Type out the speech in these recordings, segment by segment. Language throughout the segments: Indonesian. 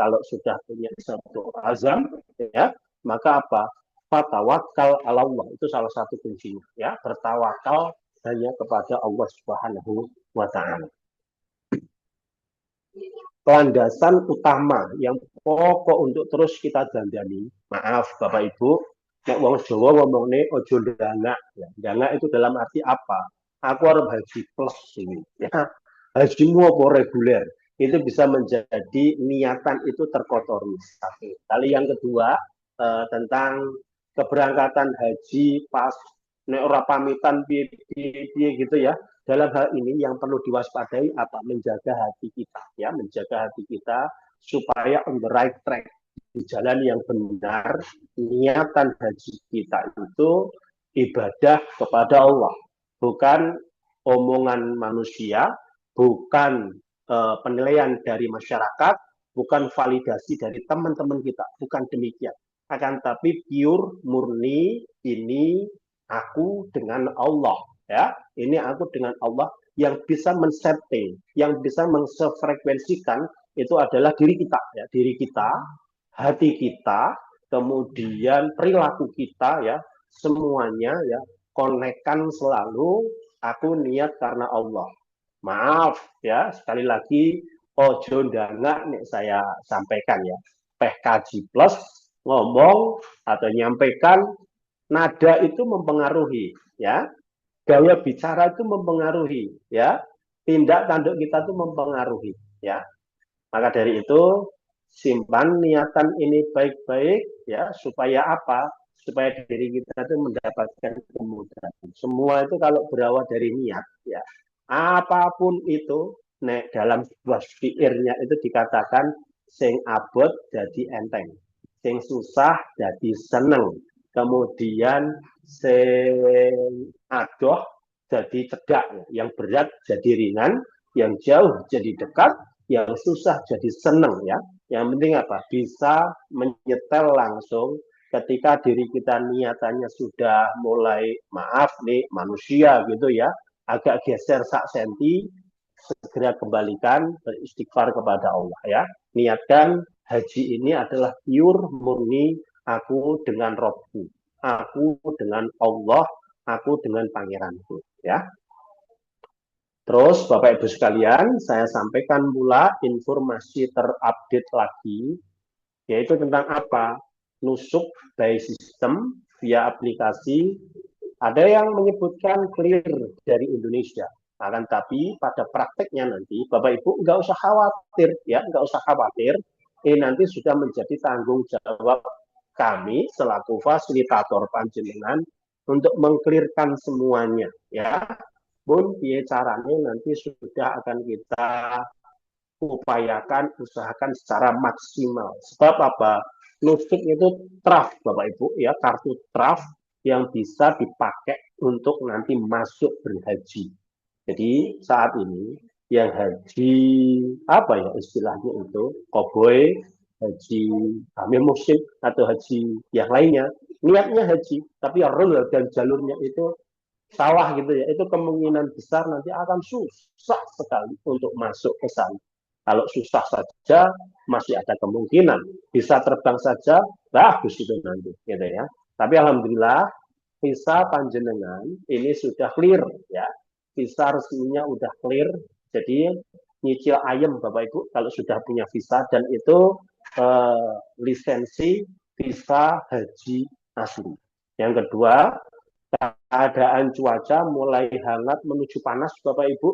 kalau sudah punya satu azam, ya, maka apa? Fatawakal ala Allah, itu salah satu kuncinya, ya, bertawakal hanya kepada Allah Subhanahu wa taala. Landasan utama yang pokok untuk terus kita dandani, maaf Bapak Ibu, nek wong Jawa ngomongnya ojo dana, ya. Dana itu dalam arti apa? Aku harus haji plus ini, ya. Hajimu apa reguler? Itu bisa menjadi niatan itu terkotori. Satu. Kali yang kedua, tentang keberangkatan haji pas nek ora pamitan piye gitu ya. Dalam hal ini yang perlu diwaspadai apa? Menjaga hati kita, ya, menjaga hati kita supaya on the right track, di jalan yang benar. Niatan haji kita itu ibadah kepada Allah, bukan omongan manusia, bukan penilaian dari masyarakat, bukan validasi dari teman-teman kita, bukan demikian. Akan tapi pure, murni, ini aku dengan Allah, ya, ini aku dengan Allah. Yang bisa men-setting, yang bisa mensefrekuensikan itu adalah diri kita, ya, diri kita, hati kita, kemudian perilaku kita, ya, semuanya, ya, konekkan selalu aku niat karena Allah. Maaf ya, sekali lagi ojo ndangak nih saya sampaikan ya. PKG plus ngomong atau nyampaikan nada itu mempengaruhi, ya. Gaya bicara itu mempengaruhi, ya. Tindak tanduk kita itu mempengaruhi, ya. Maka dari itu simpan niatan ini baik-baik, ya, supaya apa? Supaya diri kita itu mendapatkan kemudahan. Semua itu kalau berawal dari niat, ya. Apapun itu, nek dalam sebuah syairnya itu dikatakan sing abot jadi enteng, sing susah jadi seneng, kemudian sing adoh jadi cedak, yang berat jadi ringan, yang jauh jadi dekat, yang susah jadi seneng, ya. Yang penting apa? Bisa menyetel langsung ketika diri kita niatannya sudah mulai, maaf nih manusia gitu ya, agak geser sak senti, segera kembalikan, beristighfar kepada Allah, ya. Niatkan haji ini adalah pure, murni, aku dengan Robku, aku dengan Allah, aku dengan pangeranku, ya. Terus Bapak Ibu sekalian, saya sampaikan pula informasi terupdate lagi, yaitu tentang apa? Nusuk by system via aplikasi. Ada yang menyebutkan clear dari Indonesia. Akan tapi pada prakteknya nanti Bapak Ibu nggak usah khawatir, ya, nggak usah khawatir. Ini nanti sudah menjadi tanggung jawab kami selaku fasilitator panjenengan untuk mengklirkan semuanya, ya. Pun caranya nanti sudah akan kita upayakan, usahakan secara maksimal. Sebab apa? Nusuk itu traf, Bapak Ibu, ya, kartu traf yang bisa dipakai untuk nanti masuk berhaji. Jadi saat ini yang haji apa ya istilahnya itu, koboi, haji hamil musim atau haji yang lainnya, niatnya haji, tapi rule dan jalurnya itu sawah gitu ya, itu kemungkinan besar nanti akan susah sekali untuk masuk ke sana. Kalau susah saja masih ada kemungkinan bisa terbang saja, bagus itu nanti, gitu ya. Tapi alhamdulillah visa panjenengan ini sudah clear, ya. Visa resminya udah clear, jadi nyicil ayam Bapak Ibu kalau sudah punya visa, dan itu lisensi visa haji asli. Yang kedua, keadaan cuaca mulai hangat menuju panas Bapak Ibu.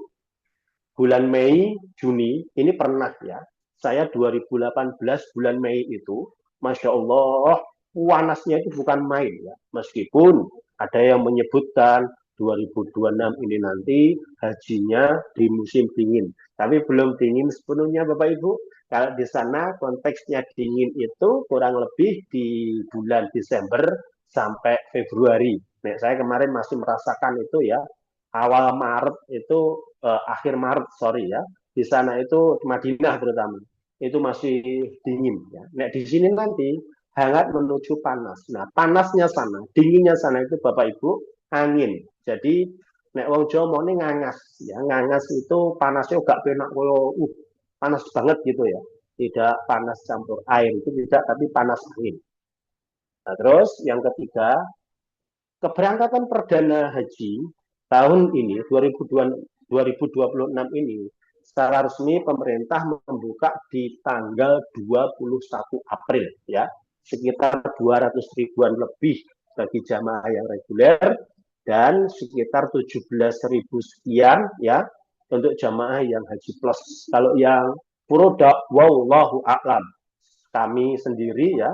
Bulan Mei, Juni, ini pernah ya, saya 2018 bulan Mei itu, Masya Allah, panasnya itu bukan main ya. Meskipun ada yang menyebutkan 2026 ini nanti hajinya di musim dingin. Tapi belum dingin sepenuhnya Bapak Ibu. Kalau di sana konteksnya dingin itu kurang lebih di bulan Desember sampai Februari. Nah, saya kemarin masih merasakan itu ya, awal Maret itu, akhir Maret sorry ya, di sana itu Madinah terutama itu masih dingin ya. Nah di sini nanti hangat menuju panas. Nah panasnya sana, dinginnya sana itu Bapak Ibu angin. Jadi nek wong Jawa mau ngangas ya, ngangas itu panasnya gak penak koyo panas banget gitu ya. tidak panas campur air, itu tidak, tapi panas angin. Nah, terus yang ketiga, keberangkatan perdana haji tahun ini 2026 ini secara resmi pemerintah membuka di tanggal 21 April ya, sekitar 200 ribuan lebih bagi jamaah yang reguler dan sekitar 17.000 sekian ya untuk jamaah yang haji plus. Kalau yang furoda, wallahu a'lam, kami sendiri ya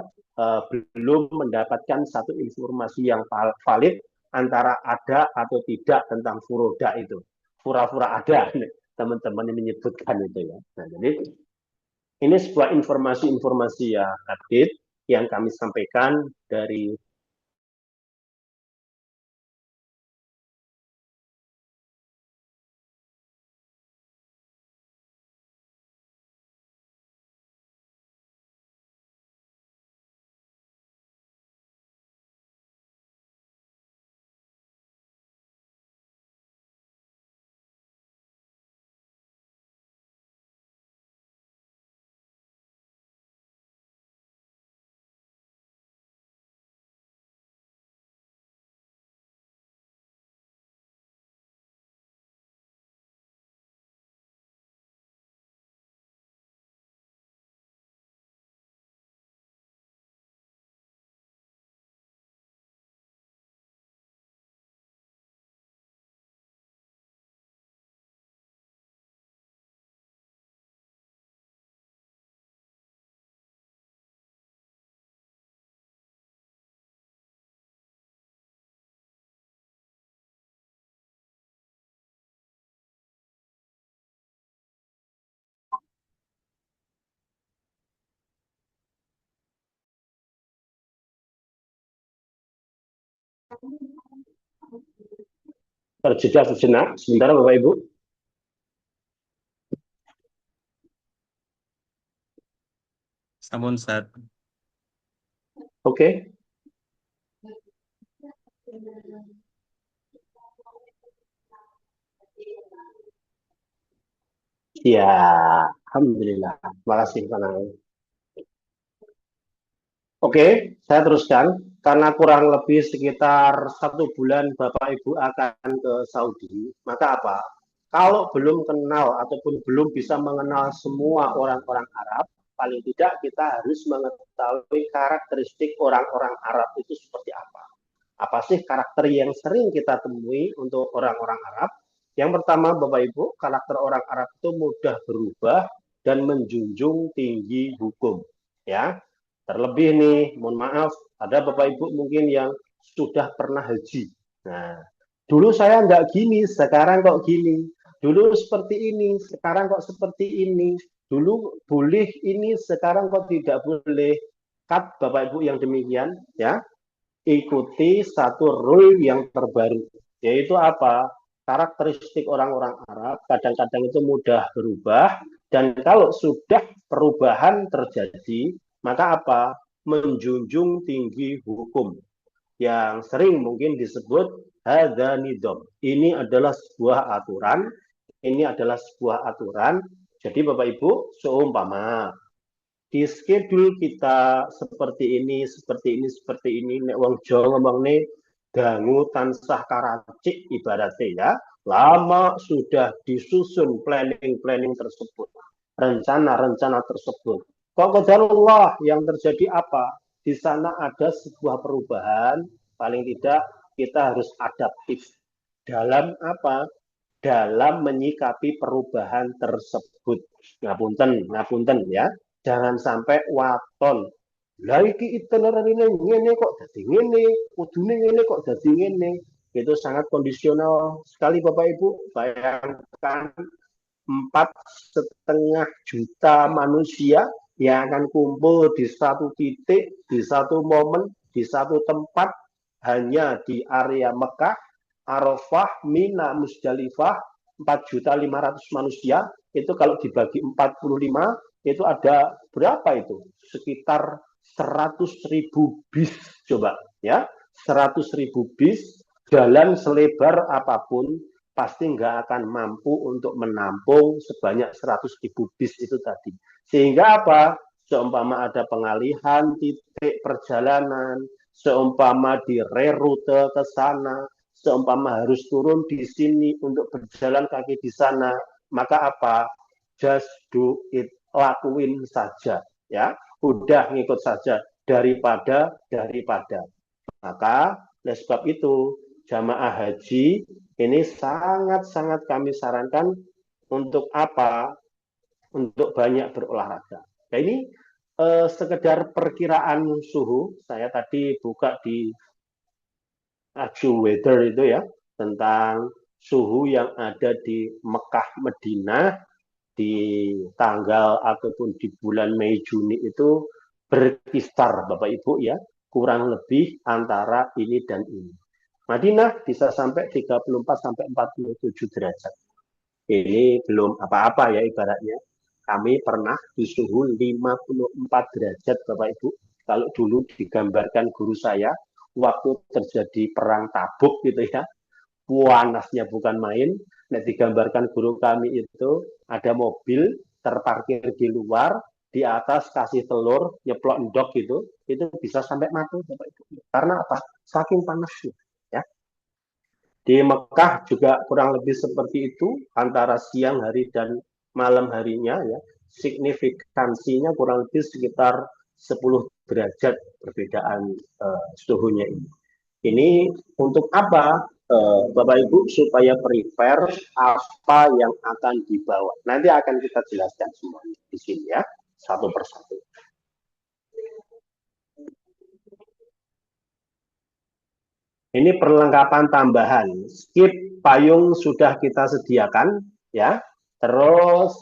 belum mendapatkan satu informasi yang valid antara ada atau tidak tentang furoda itu. Pura-pura ada, teman-teman yang menyebutkan itu ya. Nah, jadi ini sebuah informasi-informasi yang update yang kami sampaikan dari terjeda sejenak. Sebentar Bapak Ibu. Sampun Ustaz. Oke. Ya, alhamdulillah. Terima kasih Pak. Oke, saya teruskan. Karena kurang lebih sekitar 1 bulan Bapak Ibu akan ke Saudi, maka apa? Kalau belum kenal ataupun belum bisa mengenal semua orang-orang Arab, paling tidak kita harus mengetahui karakteristik orang-orang Arab itu seperti apa. Apa sih karakter yang sering kita temui untuk orang-orang Arab? Yang pertama, Bapak Ibu, karakter orang Arab itu mudah berubah dan menjunjung tinggi hukum. Ya, terlebih nih, mohon maaf, ada Bapak Ibu mungkin yang sudah pernah haji. Nah, dulu saya nggak gini, sekarang kok gini. Dulu seperti ini, sekarang kok seperti ini. Dulu boleh ini, sekarang kok tidak boleh. Cut Bapak Ibu yang demikian, ya. Ikuti satu rule yang terbaru, yaitu apa? Karakteristik orang-orang Arab kadang-kadang itu mudah berubah, dan kalau sudah perubahan terjadi, maka apa? Menjunjung tinggi hukum yang sering mungkin disebut hadanidom. Ini adalah sebuah aturan, ini adalah sebuah aturan. Jadi Bapak Ibu, seumpama di schedule kita seperti ini, seperti ini, seperti ini, nek wong Jawa ngomong nih, dangu tansah karacik ibaratnya ya, lama sudah disusun planning-planning tersebut, rencana-rencana tersebut. Kok qadarullah yang terjadi apa? Di sana ada sebuah perubahan, paling tidak kita harus adaptif dalam apa? Dalam menyikapi perubahan tersebut. Ngapunten, ngapunten ya. Jangan sampai waton. Lah iki itinerary ngene kok dadi ngene, kudune ngene kok dadi ngene. Itu sangat kondisional sekali Bapak Ibu. Bayangkan 4,5 juta manusia yang akan kumpul di satu titik, di satu momen, di satu tempat, hanya di area Mekah, Arafah, Mina, Musdalifah, 4.500.000 manusia, itu kalau dibagi 45, itu ada berapa itu? Sekitar 100.000 bis, coba ya, 100.000 bis, jalan selebar apapun, pasti nggak akan mampu untuk menampung sebanyak 100.000 bis itu tadi. Sehingga apa? Seumpama ada pengalihan titik perjalanan, seumpama di rerute ke sana, seumpama harus turun di sini untuk berjalan kaki di sana, maka apa? Just do it, lakuin saja, ya. Udah ngikut saja daripada. Maka oleh sebab itu jamaah haji ini sangat-sangat kami sarankan untuk apa? Untuk banyak berolahraga. Nah, ini sekedar perkiraan suhu. Saya tadi buka di AccuWeather itu ya, tentang suhu yang ada di Mekah Madinah di tanggal ataupun di bulan Mei Juni itu berkisar Bapak Ibu ya, kurang lebih antara ini dan ini. Madinah bisa sampai 34 sampai 47 derajat. Ini belum apa-apa ya ibaratnya. Kami pernah di suhu 54 derajat Bapak Ibu. Kalau dulu digambarkan guru saya, waktu terjadi perang Tabuk gitu ya, panasnya bukan main. Nah, digambarkan guru kami itu ada mobil terparkir di luar, di atas kasih telur, nyeplok endok gitu, itu bisa sampai mati Bapak Ibu. Karena apa? Saking panasnya. Ya. Di Mekah juga kurang lebih seperti itu, antara siang hari dan malam harinya ya. Signifikansinya kurang lebih sekitar 10 derajat perbedaan suhunya ini. Ini untuk apa? Bapak Ibu supaya prepare apa yang akan dibawa. Nanti akan kita jelaskan semua di sini ya, satu persatu. Ini perlengkapan tambahan. Skip payung sudah kita sediakan, ya. Terus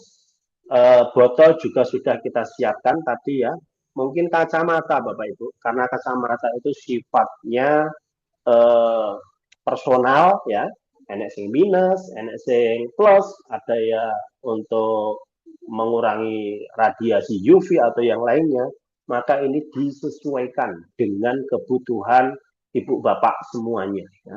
botol juga sudah kita siapkan tadi ya. Mungkin kacamata, Bapak Ibu, karena kacamata itu sifatnya personal, ya. Enek sing minus, enek sing plus, ada ya untuk mengurangi radiasi UV atau yang lainnya. Maka ini disesuaikan dengan kebutuhan ibu bapak semuanya. Ya.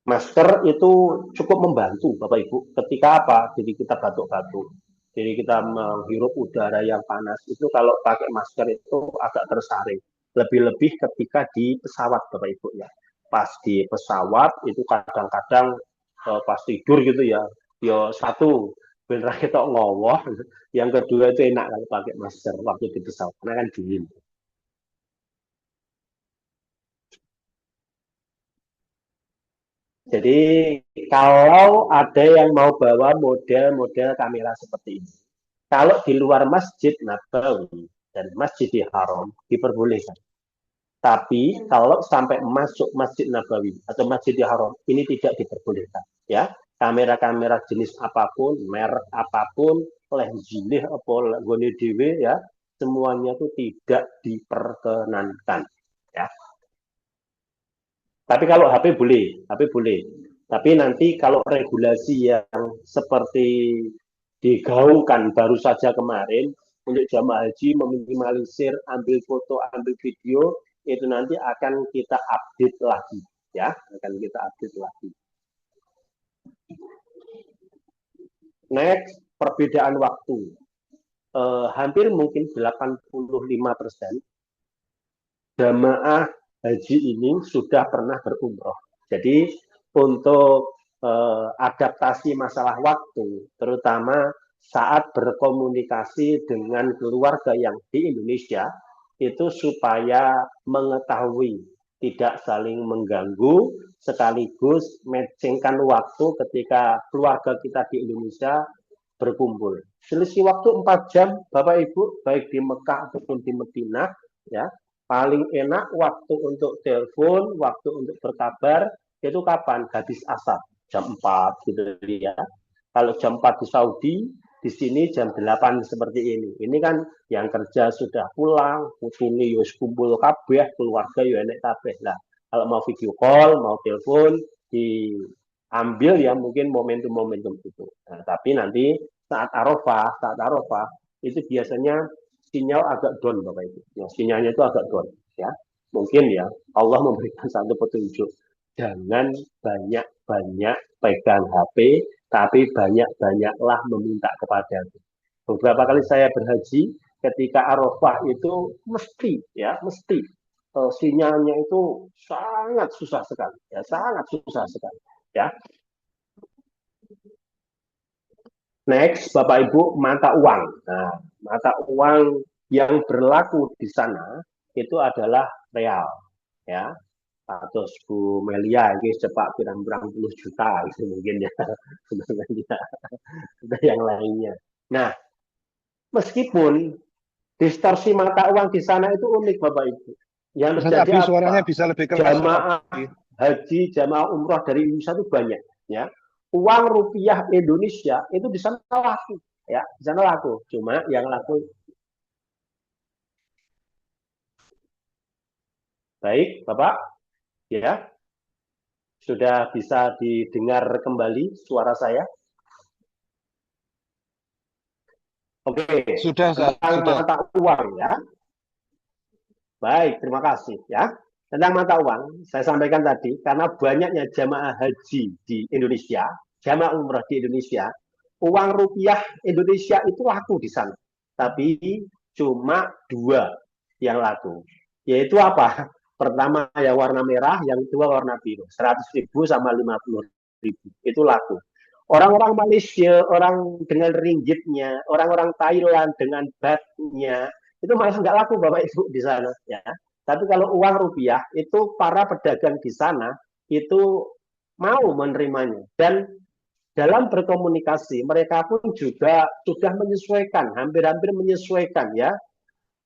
Masker itu cukup membantu Bapak Ibu ketika apa? Jadi kita batuk-batuk. Jadi kita menghirup udara yang panas itu kalau pakai masker itu agak tersaring. Lebih-lebih ketika di pesawat Bapak Ibu ya. Pas di pesawat itu kadang-kadang pas tidur gitu ya. Yo satu benar kita ngowoh. Yang kedua itu enak kalau pakai masker waktu di pesawat karena kan dingin. Jadi kalau ada yang mau bawa model-model kamera seperti ini, kalau di luar Masjid Nabawi dan Masjidil Haram diperbolehkan. Tapi kalau sampai masuk Masjid Nabawi atau Masjidil Haram ini tidak diperbolehkan. Ya, kamera-kamera jenis apapun, merek apapun, oleh jilih apa gone dhewe ya, semuanya itu tidak diperkenankan. Ya, tapi kalau HP boleh, HP boleh. Tapi nanti kalau regulasi yang seperti digaungkan baru saja kemarin untuk jamaah haji meminimalisir ambil foto, ambil video itu nanti akan kita update lagi ya, akan kita update lagi. Next, perbedaan waktu. Hampir mungkin 85% jamaah haji ini sudah pernah berumroh. Jadi untuk adaptasi masalah waktu, terutama saat berkomunikasi dengan keluarga yang di Indonesia, itu supaya mengetahui, tidak saling mengganggu, sekaligus matchingkan waktu ketika keluarga kita di Indonesia berkumpul. Selisih waktu 4 jam, Bapak Ibu, baik di Mekah ataupun di Madinah, ya, paling enak waktu untuk telepon, waktu untuk berkabar, itu kapan? Habis asar, jam 4 gitu ya. Kalau jam 4 di Saudi, di sini jam 8 seperti ini. Ini kan yang kerja sudah pulang, putune yus kumpul kabeh, keluarga yo enek kabeh. Nah, kalau mau video call, mau telepon, diambil ya mungkin momentum-momentum itu. Nah, tapi nanti saat Arafah itu biasanya sinyal agak down Bapak Ibu. Ya, sinyalnya itu agak down ya. Mungkin ya Allah memberikan satu petunjuk. Jangan banyak-banyak pegang HP, tapi banyak-banyaklah meminta kepadaku. Beberapa kali saya berhaji, ketika Arafah itu mesti sinyalnya itu sangat susah sekali, ya sangat susah sekali, ya. Next, Bapak Ibu, mata uang. Nah, mata uang yang berlaku di sana itu adalah real, ya. Atau Bu Melia ini cepat pirang-pirang puluh juta gitu mungkin ya. Ada yang lainnya. Nah, meskipun distorsi mata uang di sana itu unik Bapak Ibu. Yang Mas Abi terjadi suaranya apa? bisa lebih keras, Mas Jamaah Abi. haji, jamaah umroh dari Indonesia itu banyak, ya. Uang rupiah Indonesia itu di sana laku, ya, di sana laku. Cuma yang laku baik, Bapak, ya, sudah bisa didengar kembali suara saya. Oke, Sudah, tentang sudah. mata uang ya. Baik, terima kasih ya. Tentang mata uang, saya sampaikan tadi, karena banyaknya jamaah haji di Indonesia, jamaah umrah di Indonesia, uang rupiah Indonesia itu laku di sana. Tapi cuma dua yang laku. Yaitu apa? Pertama yang warna merah, yang kedua warna biru. 100.000 sama 50.000. Itu laku. Orang-orang Malaysia, orang dengan ringgitnya, orang-orang Thailand dengan batnya, itu malah nggak laku Bapak Ibu di sana ya. Tapi kalau uang rupiah itu para pedagang di sana itu mau menerimanya dan dalam berkomunikasi mereka pun juga sudah menyesuaikan, hampir-hampir menyesuaikan ya.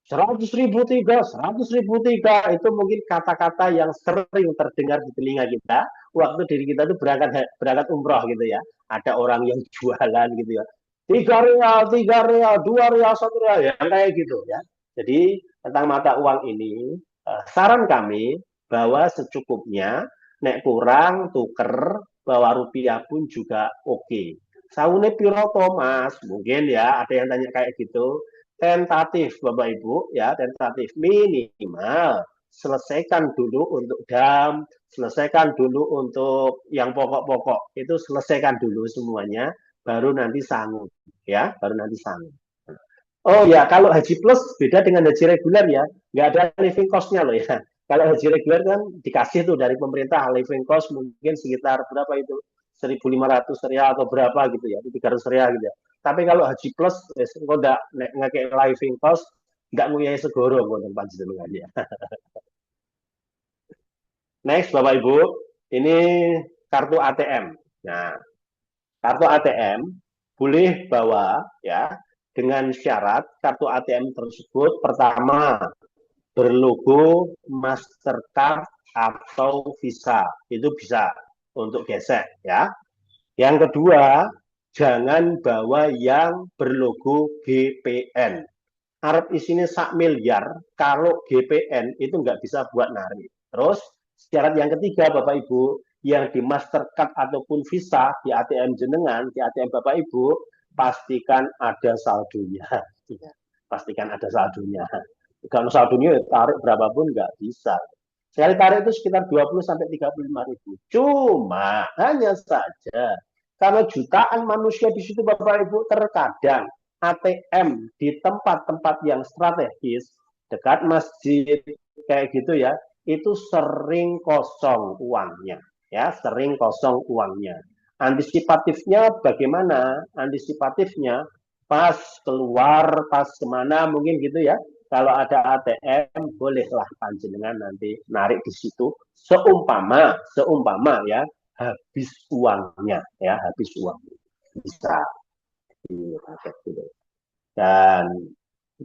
100.000 tiga, 100.000 tiga itu mungkin kata-kata yang sering terdengar di telinga kita waktu diri kita itu berangkat berangkat umroh gitu ya. Ada orang yang jualan gitu ya. 3 rial, 3 rial, 2 rial, 1 rial ya kayak gitu ya. Jadi tentang mata uang ini saran kami bahwa secukupnya nek kurang tuker bawa rupiah pun juga oke. Saune piro Mas? Mungkin ya ada yang tanya kayak gitu tentatif Bapak Ibu ya tentatif minimal selesaikan dulu untuk dam selesaikan dulu untuk yang pokok-pokok itu selesaikan dulu semuanya baru nanti sanggup ya baru nanti sanggup. Oh ya kalau haji plus beda dengan haji reguler ya nggak ada living cost-nya loh ya. Kalau haji reguler kan dikasih tuh dari pemerintah living cost mungkin sekitar berapa itu 1.500 rial atau berapa gitu ya 300 rial gitu ya. Tapi kalau haji plus kok nggak ngake living cost nggak nguyai segoro kok panjenengan ya. Next Bapak Ibu ini kartu ATM. Nah kartu ATM boleh bawa ya dengan syarat kartu ATM tersebut pertama berlogo Mastercard atau Visa itu bisa untuk gesek ya. Yang kedua jangan bawa yang berlogo GPN. Arab isinya sak miliar kalau GPN itu nggak bisa buat narik. Terus syarat yang ketiga Bapak Ibu yang di Mastercard ataupun Visa di ATM jenengan, di ATM Bapak Ibu, pastikan ada saldonya. Pastikan ada saldonya. Kalau saldonya tarik berapapun nggak bisa. Sekali tarik itu sekitar 20 sampai 35 ribu. Cuma hanya saja karena jutaan manusia di situ Bapak Ibu terkadang ATM di tempat-tempat yang strategis dekat masjid kayak gitu ya itu sering kosong uangnya ya sering kosong uangnya antisipatifnya bagaimana antisipatifnya pas keluar pas kemana mungkin gitu ya kalau ada ATM bolehlah panjenengan nanti narik di situ seumpama ya habis uangnya ya habis uang bisa dipakai gitu. Dan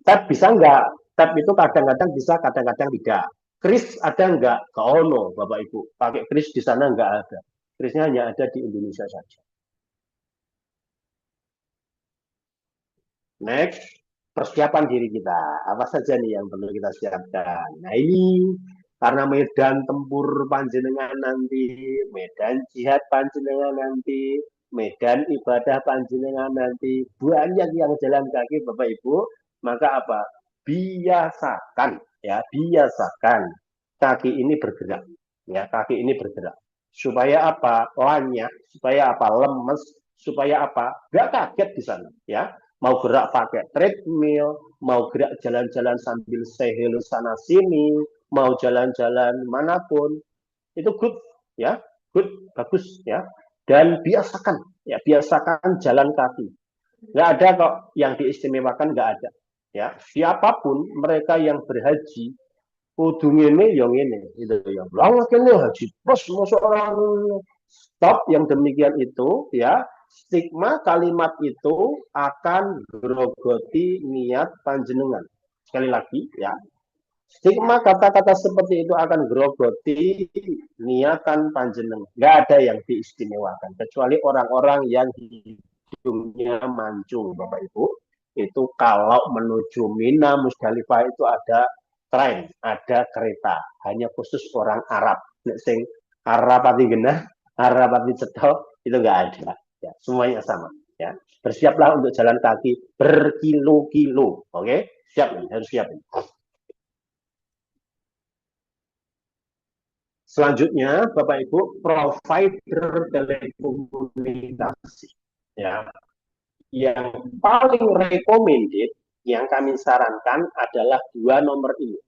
tab bisa enggak? Tab itu kadang-kadang bisa, kadang-kadang tidak. Kris ada enggak? Ke ono, Bapak Ibu. Pakai kris di sana enggak ada. Krisnya hanya ada di Indonesia saja. Next, persiapan diri kita. Apa saja nih yang perlu kita siapkan? Nah ini karena medan tempur panjenengan nanti, medan jihad panjenengan nanti, medan ibadah panjenengan nanti, banyak yang jalan kaki Bapak Ibu, maka apa? Biasakan, ya biasakan kaki ini bergerak, ya kaki ini bergerak. Supaya apa? Lanyah, supaya apa? Lemes, supaya apa? Nggak kaget di sana, ya. Mau gerak pakai treadmill, mau gerak jalan-jalan sambil say hello sana sini, mau jalan-jalan manapun, itu good, ya, good, bagus, ya. Dan biasakan, ya, biasakan jalan kaki. Nggak ada kok yang diistimewakan, nggak ada. Ya, siapapun mereka yang berhaji, kudu ngene yang ini, gitu ya. Lah kene haji plus masuk orang stop yang demikian itu, ya. Stigma kalimat itu akan grogoti niat panjenengan. Sekali lagi, ya. Stigma kata-kata seperti itu akan grogoti niatan panjenengan. Nggak ada yang diistimewakan kecuali orang-orang yang hidungnya mancung, Bapak Ibu. Itu kalau menuju Mina Musdalifah itu ada tren, ada kereta, hanya khusus orang Arab. Nek sing Arab pati genah, Arab pati cetok, itu nggak ada. Ya, semuanya sama. Ya, bersiaplah untuk jalan kaki berkilo-kilo. Oke, siap nih, harus siap nih. Selanjutnya, Bapak Ibu, provider telekomunikasi. Ya, yang paling recommended, yang kami sarankan adalah dua nomor ini.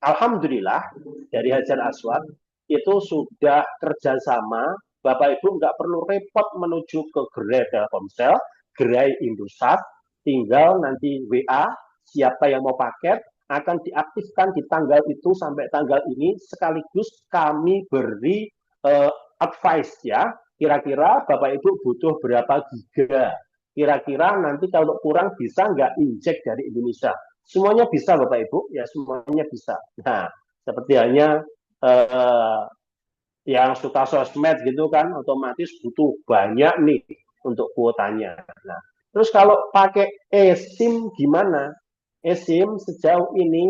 Alhamdulillah, dari Hajar Aswad, itu sudah kerjasama, Bapak Ibu nggak perlu repot menuju ke gerai Telkomsel, gerai Indosat, tinggal nanti WA, siapa yang mau paket, akan diaktifkan di tanggal itu sampai tanggal ini, sekaligus kami beri advice, ya, kira-kira Bapak Ibu butuh berapa giga, kira-kira nanti kalau kurang bisa nggak injek dari Indonesia. Semuanya bisa Bapak Ibu, ya semuanya bisa. Nah, seperti hanya yang suka sosmed gitu kan, otomatis butuh banyak nih untuk kuotanya. Nah, terus kalau pakai eSIM gimana? eSIM sejauh ini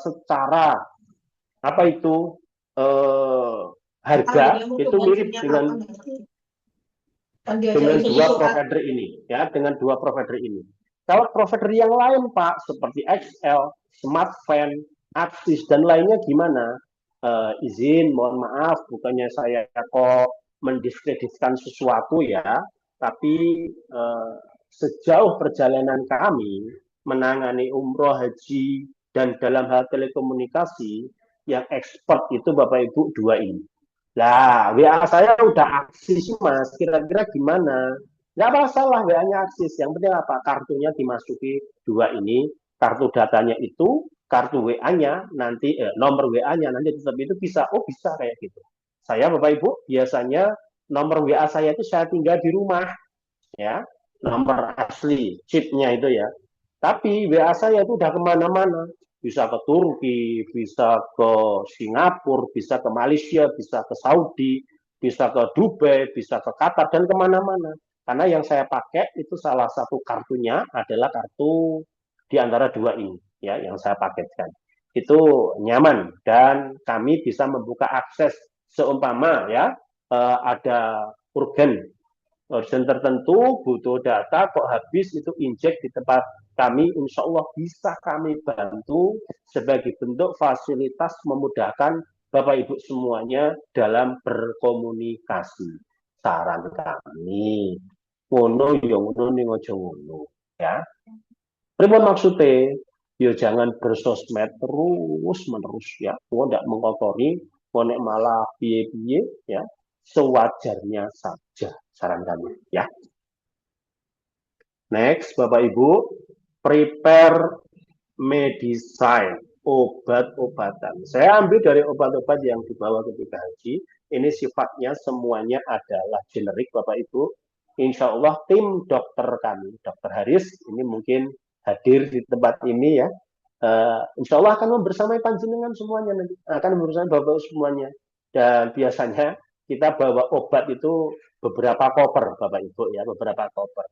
secara apa itu harga itu mirip dengan dua provider ini, ya, dengan dua provider ini. Kalau provider yang lain, Pak, seperti XL, Smartfren, Axis, dan lainnya gimana? Izin, mohon maaf, bukannya saya kok mendiskreditkan sesuatu ya, tapi sejauh perjalanan kami menangani umroh, haji, dan dalam hal telekomunikasi, yang expert itu Bapak Ibu dua ini. Nah, WA saya udah aksis mas, kira-kira gimana? Nggak masalah WA-nya aksis, yang penting apa? Kartunya dimasuki dua ini, kartu datanya itu, kartu WA-nya, nanti nomor WA-nya, nanti tetap itu bisa, oh bisa kayak gitu. Saya Bapak Ibu, biasanya nomor WA saya itu saya tinggal di rumah, ya, nomor asli, chipnya itu ya. Tapi WA saya itu udah kemana-mana, bisa ke Turki, bisa ke Singapura, bisa ke Malaysia, bisa ke Saudi, bisa ke Dubai, bisa ke Qatar, dan kemana-mana. Karena yang saya pakai itu salah satu kartunya adalah kartu di antara dua ini, ya, yang saya paketkan. Itu nyaman dan kami bisa membuka akses seumpama ya ada urgen tertentu, butuh data, kok habis itu injek di tempat kami, insya Allah bisa kami bantu sebagai bentuk fasilitas memudahkan Bapak Ibu semuanya dalam berkomunikasi. Saran kami, ngono yo ngono ning aja ngono, ya. Pripun maksudnya? Yo jangan bersosmed terus menerus ya. Mau tidak mengotori, mau malah piye-piye ya. Sewajarnya saja saran kami ya. Next, Bapak Ibu, prepare medicine, obat-obatan. Saya ambil dari obat-obat yang dibawa ketika haji. Ini sifatnya semuanya adalah generik, Bapak Ibu. Insya Allah tim dokter kami, Dokter Haris, ini mungkin hadir di tempat ini ya. Insya Allah akan membersamai panjenengan semuanya nanti, akan membersamai Bapak semuanya. Dan biasanya kita bawa obat itu beberapa koper, Bapak Ibu ya, beberapa koper.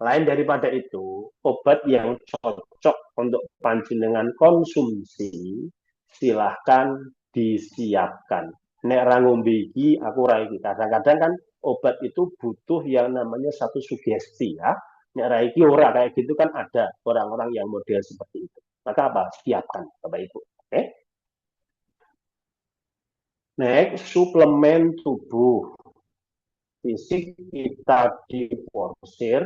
Lain daripada itu, obat yang cocok untuk panjenengan konsumsi, silahkan disiapkan. Nek rangombe iki aku rai iki. Kadang-kadang kan obat itu butuh yang namanya satu sugesti ya. Nek rai iki ora kayak gitu kan ada orang-orang yang model seperti itu. Maka apa? Siapkan Bapak Ibu. Oke. Next, suplemen tubuh. Fisik kita diporsir,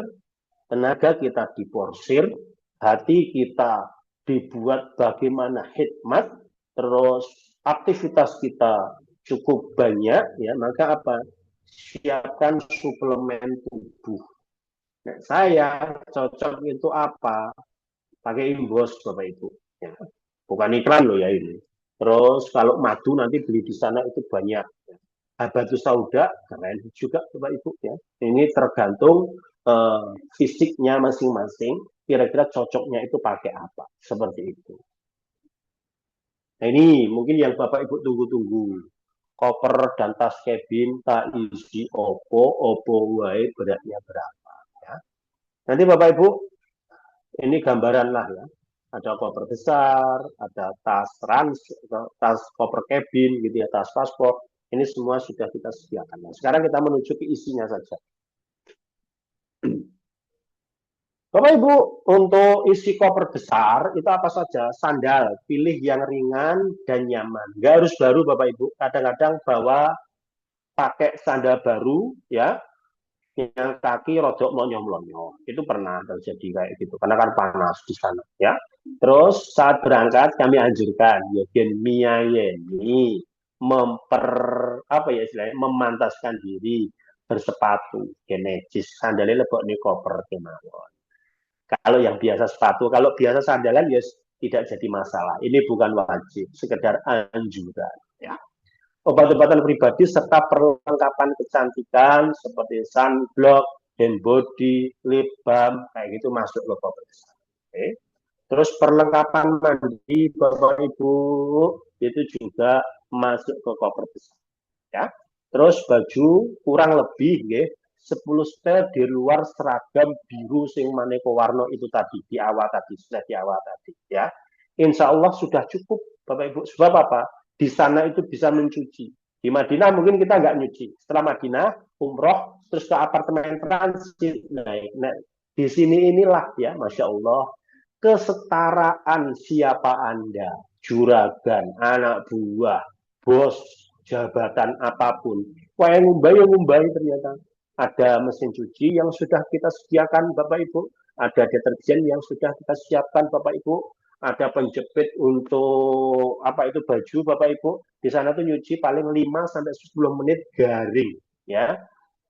tenaga kita diporsir, hati kita dibuat bagaimana hikmat, terus aktivitas kita cukup banyak, ya maka apa? Siapkan suplemen tubuh. Nah, saya cocok itu apa? Pakai Imbos, Bapak Ibu. Ya. Bukan iklan loh ya ini. Terus kalau madu nanti beli di sana itu banyak. Habatus sauda keren juga Bapak Ibu ya. Ini tergantung fisiknya masing-masing. Kira-kira cocoknya itu pakai apa? Seperti itu. Nah ini mungkin yang Bapak Ibu tunggu-tunggu. Koper dan tas cabin tak isi opo wae beratnya berapa. Ya. Nanti Bapak Ibu ini gambaran lah ya. Ada koper besar, ada tas trans, tas koper cabin gitu ya, tas paspor. Ini semua sudah kita sediakan. Nah, sekarang kita menuju ke isinya saja. Bapak Ibu, untuk isi koper besar itu apa saja? Sandal, pilih yang ringan dan nyaman. Nggak harus baru Bapak Ibu. Kadang-kadang bawa pakai sandal baru ya, yang kaki rodok monyong-monyong. Itu pernah terjadi kayak gitu, karena kan panas di sana ya. Terus saat berangkat kami anjurkan Yogen Miyayeni apa ya istilahnya, memantaskan diri bersepatu genetis sandalnya lebok nih koper kemawon. Kalau yang biasa sepatu, kalau biasa sandalan ya tidak jadi masalah. Ini bukan wajib, sekedar anjuran ya. Obat-obatan pribadi serta perlengkapan kecantikan seperti sunblock, hand body, lip balm, kayak gitu masuk ke koper besar. Oke. Terus perlengkapan mandi Bapak Ibu itu juga masuk ke koper besar. Ya. Terus baju kurang lebih ya, 10 setel di luar seragam biru sing maneka warna itu tadi di awal tadi sudah di awal tadi ya. Insya Allah sudah cukup Bapak Ibu. Sebab apa? Di sana itu bisa mencuci. Di Madinah mungkin kita nggak nyuci. Setelah Madinah, umroh, terus ke apartemen transit naik. Nah, di sini inilah ya, Masya Allah, kesetaraan siapa Anda, juragan, anak buah, bos, jabatan apapun. Wah, yang ngumbai ternyata. Ada mesin cuci yang sudah kita sediakan Bapak Ibu, ada deterjen yang sudah kita siapkan Bapak Ibu, ada penjepit untuk apa itu baju Bapak Ibu. Di sana tuh nyuci paling 5 sampai 10 menit garing ya.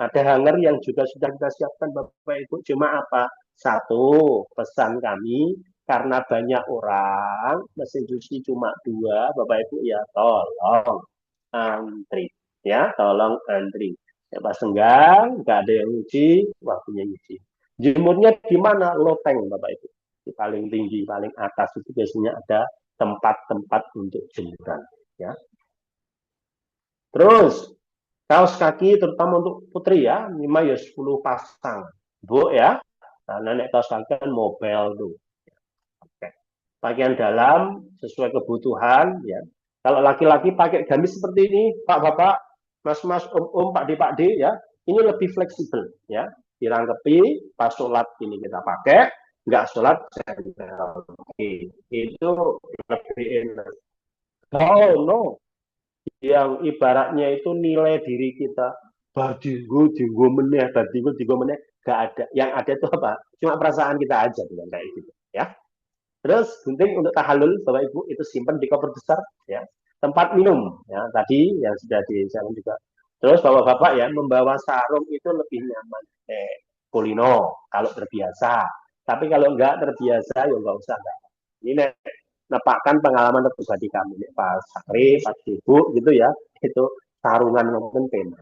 Ada hanger yang juga sudah kita siapkan Bapak Ibu. Cuma apa? Satu, pesan kami karena banyak orang, mesin cuci cuma 2, Bapak Ibu ya tolong antri. Ya, tolong antri. Ya, pas senggang, nggak ada yang nyuci, waktunya nyuci. Jemurnya di mana? Loteng, Bapak Ibu. Di paling tinggi, paling atas itu biasanya ada tempat-tempat untuk jemuran. Ya. Terus, kaos kaki terutama untuk putri ya, 5 ya 10 pasang. Bu ya, nah, nenek kaos kaki kan mobile tuh. Oke. Pakaian dalam sesuai kebutuhan ya. Kalau laki-laki pakai gamis seperti ini, Pak Bapak, Mas-mas, Om-om, Pak D ya, ini lebih fleksibel ya. Dirangkepi pas sholat ini kita pakai, nggak sholat itu lebih enak. Oh no, yang ibaratnya itu nilai diri kita badinggo meneh gak ada. Yang ada itu apa? Cuma perasaan kita aja dengan kayak gitu ya. Terus gunting untuk tahallul Bapak Ibu itu simpan di koper besar ya. Tempat minum ya tadi yang sudah disebutkan juga. Terus Bapak-bapak ya membawa sarung itu lebih nyaman. Kulino kalau terbiasa. Tapi kalau enggak terbiasa ya enggak usah. Enggak. Ini nepakkan pengalaman pribadi kami Pak Sakri, Pak Ibu gitu ya. Itu sarungan maupun pena.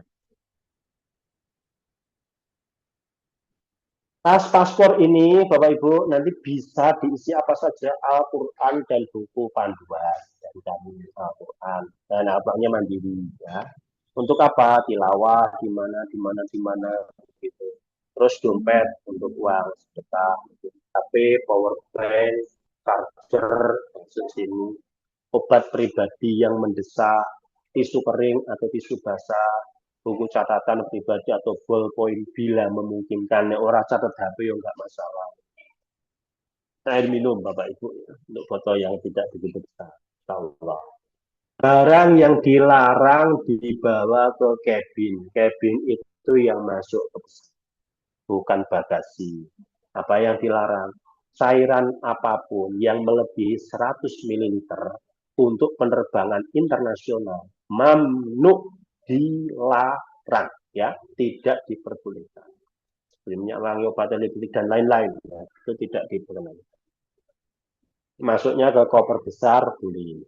Tas paspor ini, Bapak Ibu, nanti bisa diisi apa saja Al-Quran dan buku panduan dari kami Al-Quran dan abangnya mandiri ya. Untuk apa? Tilawah di mana gitu. Terus dompet untuk uang sedekah, HP, power bank, charger, sini, obat pribadi yang mendesak, tisu kering atau tisu basah, buku catatan pribadi atau ballpoint bila memungkinkan. Orang catat HP yang nggak masalah. Air minum Bapak Ibu untuk botol yang tidak begitu besar. Allah. Barang yang dilarang dibawa ke cabin. Cabin itu itu yang masuk ke pesawat, bukan bagasi. Apa yang dilarang? Cairan apapun yang melebihi 100 ml untuk penerbangan internasional mamnu, dilarang, ya, tidak diperbolehkan. Seperti minyak wangi, obat antibiotik dan lain-lain, ya, itu tidak diperbolehkan. Masuknya ke koper besar boleh.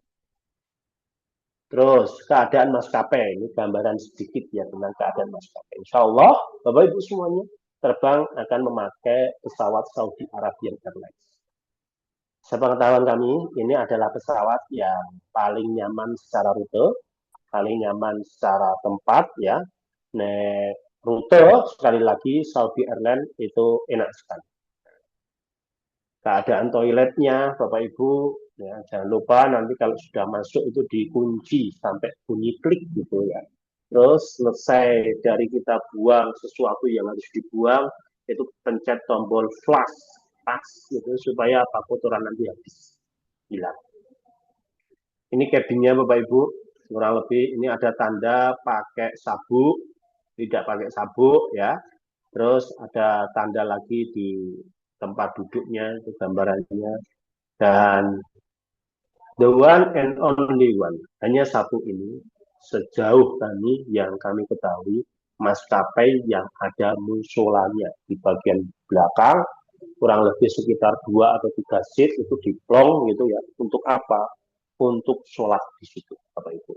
Terus keadaan maskapai, ini gambaran sedikit ya tentang keadaan maskapai. Insya Allah, Bapak Ibu semuanya terbang akan memakai pesawat Saudi Arabian Airlines. Sepengetahuan kami, ini adalah pesawat yang paling nyaman secara rute, paling nyaman secara tempat, ya. Nah, rute sekali lagi Saudi Airlines itu enak sekali. Keadaan toiletnya, Bapak Ibu, ya, jangan lupa nanti kalau sudah masuk itu dikunci sampai bunyi klik gitu ya. Terus selesai dari kita buang sesuatu yang harus dibuang, itu pencet tombol flush, gitu, supaya apa, kotoran nanti habis hilang. Ini cabinnya Bapak Ibu, kurang lebih ini ada tanda pakai sabuk, tidak pakai sabuk ya. Terus ada tanda lagi di tempat duduknya, itu gambarannya. Dan the one and only one, hanya satu ini, sejauh kami yang kami ketahui, maskapai yang ada musolanya di bagian belakang, kurang lebih sekitar 2 atau 3 seat itu diplong gitu ya. Untuk apa? Untuk sholat di situ, Bapak Ibu.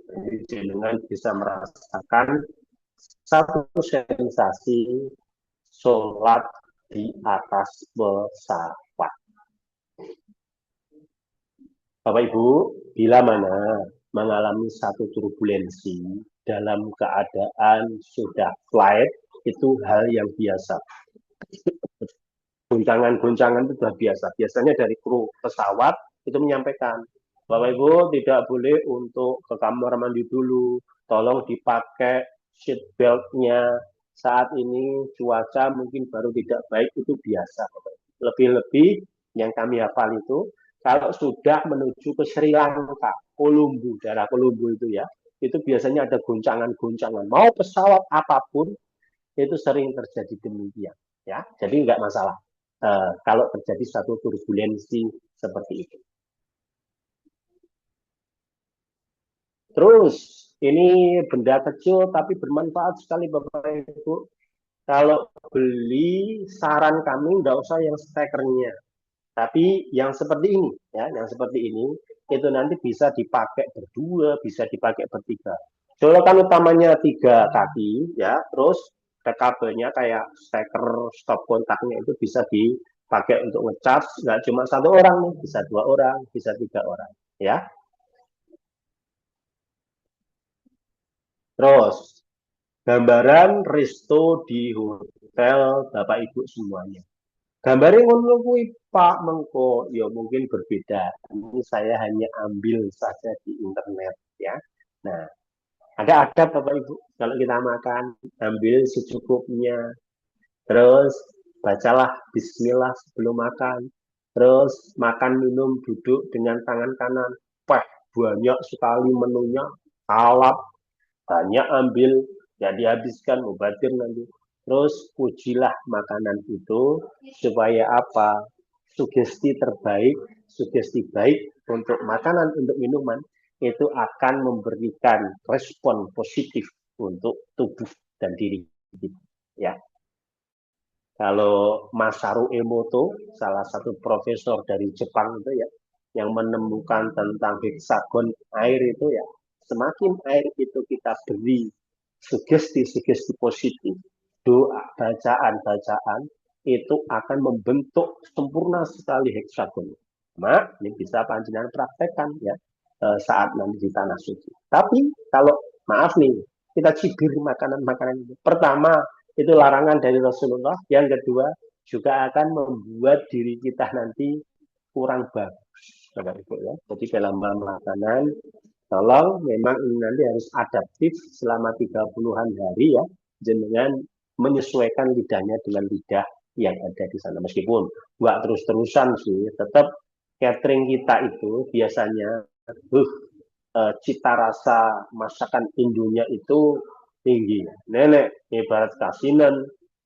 Jadi dengan bisa merasakan satu sensasi sholat di atas pesawat. Bapak Ibu, bila mana mengalami satu turbulensi dalam keadaan sudah flight, itu hal yang biasa. Goncangan-goncangan itu sudah biasa. Biasanya dari kru pesawat itu menyampaikan, Bapak Ibu tidak boleh untuk ke kamar mandi dulu, tolong dipakai seat belt-nya. Saat ini cuaca mungkin baru tidak baik, itu biasa. Lebih-lebih yang kami hafal itu, kalau sudah menuju ke Sri Lanka, Kolombo, daerah Kolombo itu ya, itu biasanya ada goncangan-goncangan. Mau pesawat apapun, itu sering terjadi demikian. Ya, jadi nggak masalah kalau terjadi satu turbulensi seperti itu. Terus, ini benda kecil tapi bermanfaat sekali Bapak Ibu. Kalau beli, saran kami nggak usah yang stekernya, tapi yang seperti ini, ya, yang seperti ini, itu nanti bisa dipakai berdua, bisa dipakai bertiga. Colokan utamanya 3 kaki, ya, terus kabelnya kayak steker stop kontaknya itu bisa dipakai untuk ngecas, nggak cuma 1 orang, bisa 2 orang, bisa 3 orang, ya. Terus gambaran resto di hotel Bapak Ibu semuanya. Gambarnya ngono kuwi Pak Mengko, ya mungkin berbeda. Ini saya hanya ambil saja di internet ya. Nah, ada adab Bapak Ibu. Kalau kita makan, ambil secukupnya. Terus bacalah bismillah sebelum makan. Terus makan minum duduk dengan tangan kanan. Wah, banyak sekali menunya. Kalap, banyak ambil, ya dihabiskan, mubadir nanti. Terus pujilah makanan itu supaya apa? Sugesti terbaik, sugesti baik untuk makanan, untuk minuman itu akan memberikan respon positif untuk tubuh dan diri kita. Ya, kalau Masaru Emoto, salah satu profesor dari Jepang itu ya, yang menemukan tentang heksagon air itu ya, semakin air itu kita beri sugesti-sugesti positif, doa, bacaan-bacaan, itu akan membentuk sempurna sekali heksagon. Mak, ini bisa panjenengan praktekkan ya saat nanti di tanah suci. Tapi kalau maaf nih, kita cibir makanan-makanan itu. Pertama, itu larangan dari Rasulullah. Yang kedua, juga akan membuat diri kita nanti kurang bagus. Ya. Jadi dalam makanan, tolong memang ini nanti harus adaptif selama 30-an hari ya, dengan menyesuaikan lidahnya dengan lidah yang ada di sana. Meskipun nggak terus-terusan sih, tetap catering kita itu biasanya cita rasa masakan Indonya itu tinggi. Nenek ibarat kasinan,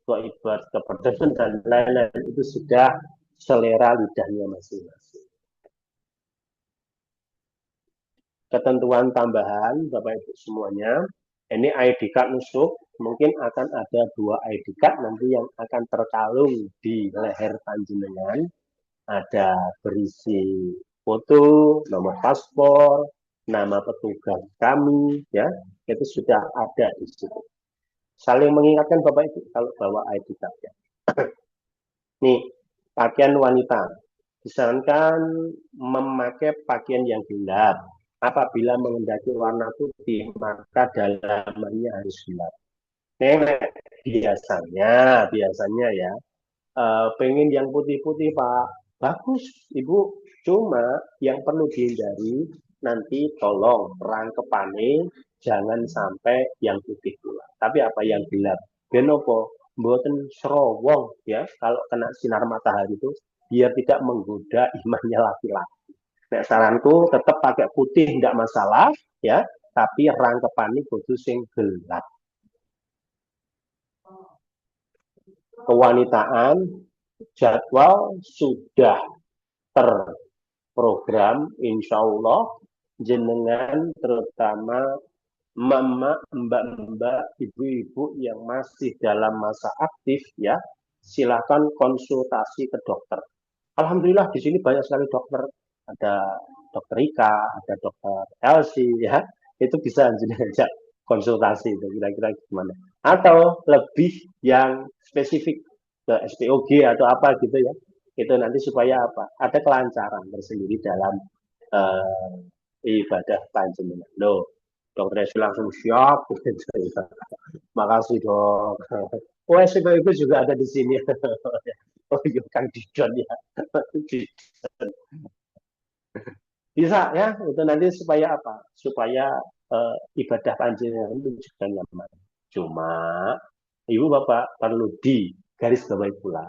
tua ibarat kepedesan dan lain-lain itu sudah selera lidahnya masing-masing. Ketentuan tambahan Bapak Ibu semuanya, ini ID card nusuk, mungkin akan ada 2 ID card nanti yang akan terkalung di leher panjenengan, ada berisi foto, nomor paspor, nama petugas kami, ya, itu sudah ada di situ. Saling mengingatkan Bapak Ibu kalau bawa ID card, ya. Nih, pakaian wanita disarankan memakai pakaian yang gelap. Apabila mengendaki warna putih, maka dalamannya harus gelap. Nenek biasanya ya, pengen yang putih-putih Pak. Bagus, Ibu. Cuma yang perlu dihindari nanti tolong rangkepane jangan sampai yang putih pula. Tapi apa yang gelap? Benopo, mboten serowong ya kalau kena sinar matahari itu biar tidak menggoda imannya laki-laki. Nek saranku tetap pakai putih tidak masalah ya, tapi rangkepane kudu sing gelap. Kewanitaan jadwal sudah terprogram, insya Allah jenengan terutama mama, mbak-mbak, ibu-ibu yang masih dalam masa aktif ya, silakan konsultasi ke dokter. Alhamdulillah di sini banyak sekali dokter, ada dokter Rika, ada dokter Elsie ya, itu bisa ajak konsultasi itu kira-kira gimana. Atau lebih yang spesifik ke SPOG atau apa gitu ya, itu nanti supaya apa? Ada kelancaran tersendiri dalam ibadah panjenengan. Loh, dokter Elsie langsung siap, makasih dok. Oh, SPOG juga ada di sini. Oh iya, Kang Didon ya. Bisa ya, itu nanti supaya apa? Supaya ibadah panjenengan itu juga nyaman. Cuma Ibu Bapak perlu di garis bawahi pula.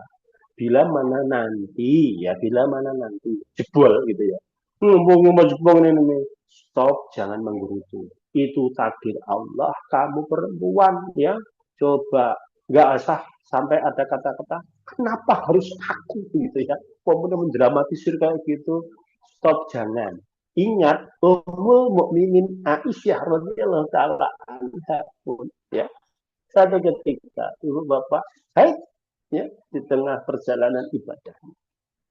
Bila mana nanti ya, bila mana nanti jebol gitu ya. Ngomong-ngomong jebol ini, stop, jangan menggerutu. Itu takdir Allah, kamu perempuan ya. Coba nggak usah sampai ada kata-kata kenapa harus aku gitu ya. Kemudian mendramatisir kayak gitu. Stop, jangan. Ingat bahwa mukminin Aisyah radhiyallahu taala anha pun ya satu ketika ibu bapak haid ya di tengah perjalanan ibadah.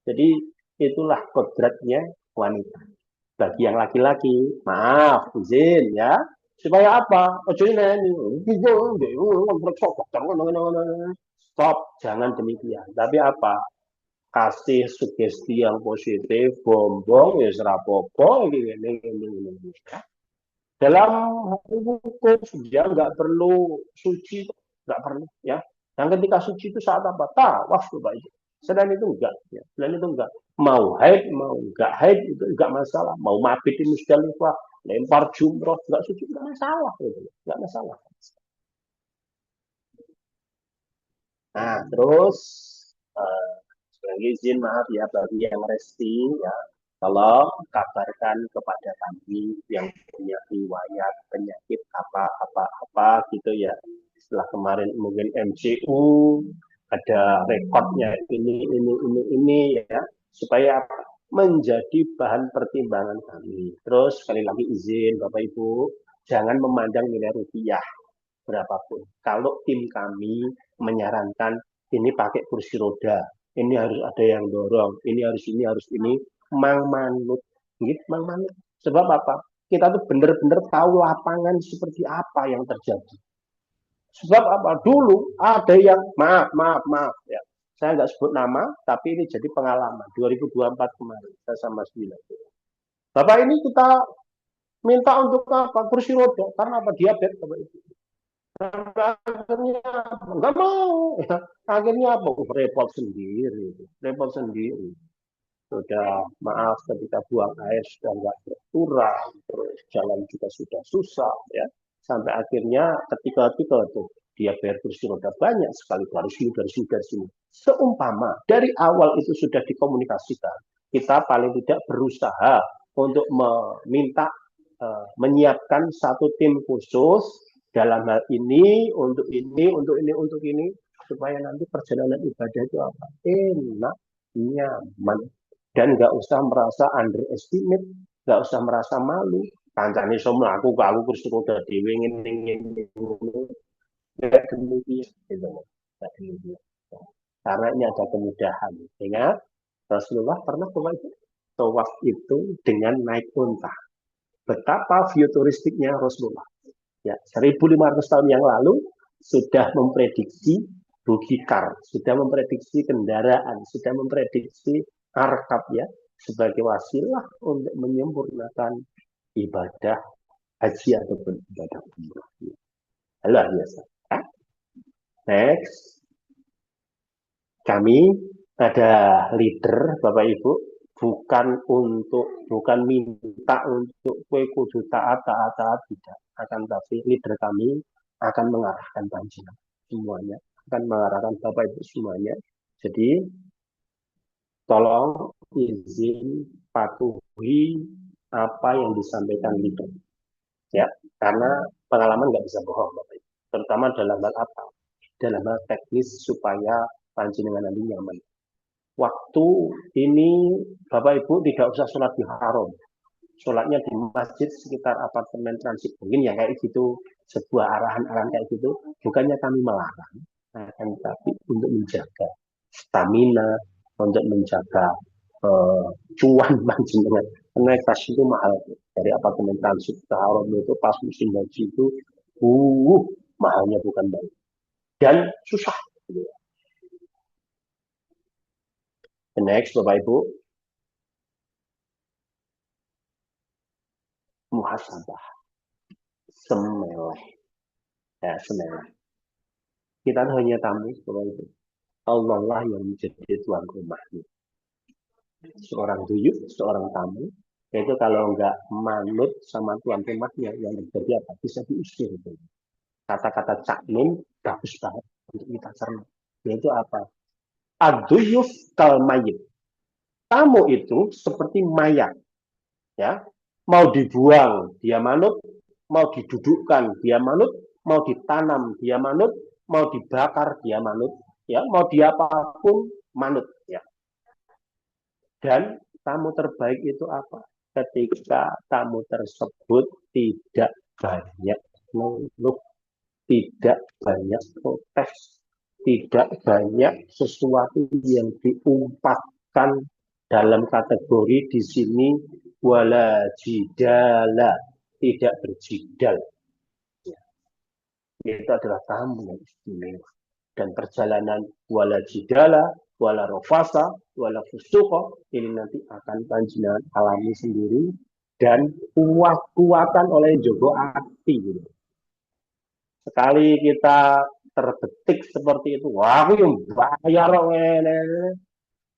Jadi itulah kodratnya wanita. Bagi yang laki-laki, maaf, izin ya. Supaya apa? Ojo ini, stop, jangan demikian. Tapi apa? Kasih sugesti yang positif, bombong, ya serapopo, ini. Dalam hukum dia nggak perlu suci, nggak perlu ya. Yang ketika suci itu saat apa? Tawaf coba itu. Selain itu enggak, ya. Selain itu enggak. Mau haid, mau enggak haid itu enggak masalah. Mau mabit di Musdalifah, lempar jumroh, enggak suci enggak masalah, gitu. Enggak masalah. Nah, terus sebagai izin maaf ya bagi yang resti ya, tolong kabarkan kepada kami yang punya riwayat penyakit apa gitu ya. Setelah kemarin mungkin MCU ada rekodnya ini ya, supaya menjadi bahan pertimbangan kami. Terus sekali lagi izin Bapak Ibu, jangan memandang nilai rupiah berapapun. Kalau tim kami menyarankan ini pakai kursi roda, ini harus ada yang dorong, ini harus ini, mang manut, gitu, mang manut. Sebab apa? Kita tuh benar-benar tahu lapangan seperti apa yang terjadi. Sebab apa? Dulu ada yang maaf ya. Saya nggak sebut nama, tapi ini jadi pengalaman 2024 kemarin saya sama Sembilan. Bapak ini kita minta untuk apa? Kursi roda karena apa? Diabetes Bapak itu. Akhirnya nggak mau. Akhirnya apa? Repot sendiri. Sudah maaf ketika buang air sudah nggak berkurang, terus jalan juga sudah susah ya. Sampai akhirnya ketika tuh dia bayar kursi roda banyak sekali dari sini. Seumpama dari awal itu sudah dikomunikasikan, kita paling tidak berusaha untuk meminta menyiapkan satu tim khusus dalam hal ini, untuk ini, untuk ini, untuk ini, supaya nanti perjalanan ibadah itu apa? Enak, nyaman, dan nggak usah merasa underestimate, nggak usah merasa malu. Kancane semua aku terus udah dewe ngene nggak demikian, gitu. Nggak demikian. Karena ini ada kemudahan. Ingat, Rasulullah pernah itu tawaf itu dengan naik unta. Betapa futuristiknya Rasulullah. Ya, 1500 tahun yang lalu sudah memprediksi bugikar, sudah memprediksi kendaraan, sudah memprediksi arkab ya sebagai wasilah untuk menyempurnakan ibadah haji ataupun ibadah umrah. Luar biasa. Next, kami ada leader Bapak Ibu, bukan minta untuk kue kudu taat tidak, akan tapi leader kami akan mengarahkan panjenengan semuanya, akan mengarahkan Bapak Ibu semuanya. Jadi tolong izin patuhi apa yang disampaikan leader ya, karena pengalaman nggak bisa bohong Bapak Ibu, terutama dalam hal apa, dalam hal teknis supaya panjenengan nanti nyaman. Waktu ini Bapak Ibu tidak usah sholat di haram, sholatnya di masjid sekitar apartemen transit mungkin ya, kayak gitu, sebuah arahan-arahan kayak gitu. Bukannya kami melarang, akan tapi untuk menjaga stamina, untuk menjaga cuan panjenengan, karena tas itu mahal. Dari apartemen transit ke haram itu pas musim haji itu uh mahalnya bukan main dan susah. The next Bapak Ibu, muhasabah semeleh, ya semeleh. Kita hanya tamu Bapak Ibu, Allah lah yang menjadi tuan rumahnya. Seorang duyuk, seorang tamu, itu kalau nggak manut sama tuan rumahnya, yang terjadi apa? Bisa diusir. Kata-kata Cak Nun bagus banget untuk kita cerna. Yaitu apa? Aduyuf kalmayit. Tamu itu seperti mayat, ya. Mau dibuang, dia manut. Mau didudukkan, dia manut. Mau ditanam, dia manut. Mau dibakar, dia manut. Ya, mau diapapun manut. Ya. Dan tamu terbaik itu apa? Ketika tamu tersebut tidak banyak mengeluh, tidak banyak protes, tidak banyak sesuatu yang diumpatkan dalam kategori di sini wala jidala, tidak berjidal. Itu adalah tamu yang istimewa. Dan perjalanan wala jidala, wala rofasa, wala fusuko, ini nanti akan panjenengan alami sendiri dan kuat-kuatan oleh Jogo Ati. Gitu. Sekali kita terbetik seperti itu, wah aku yang bayar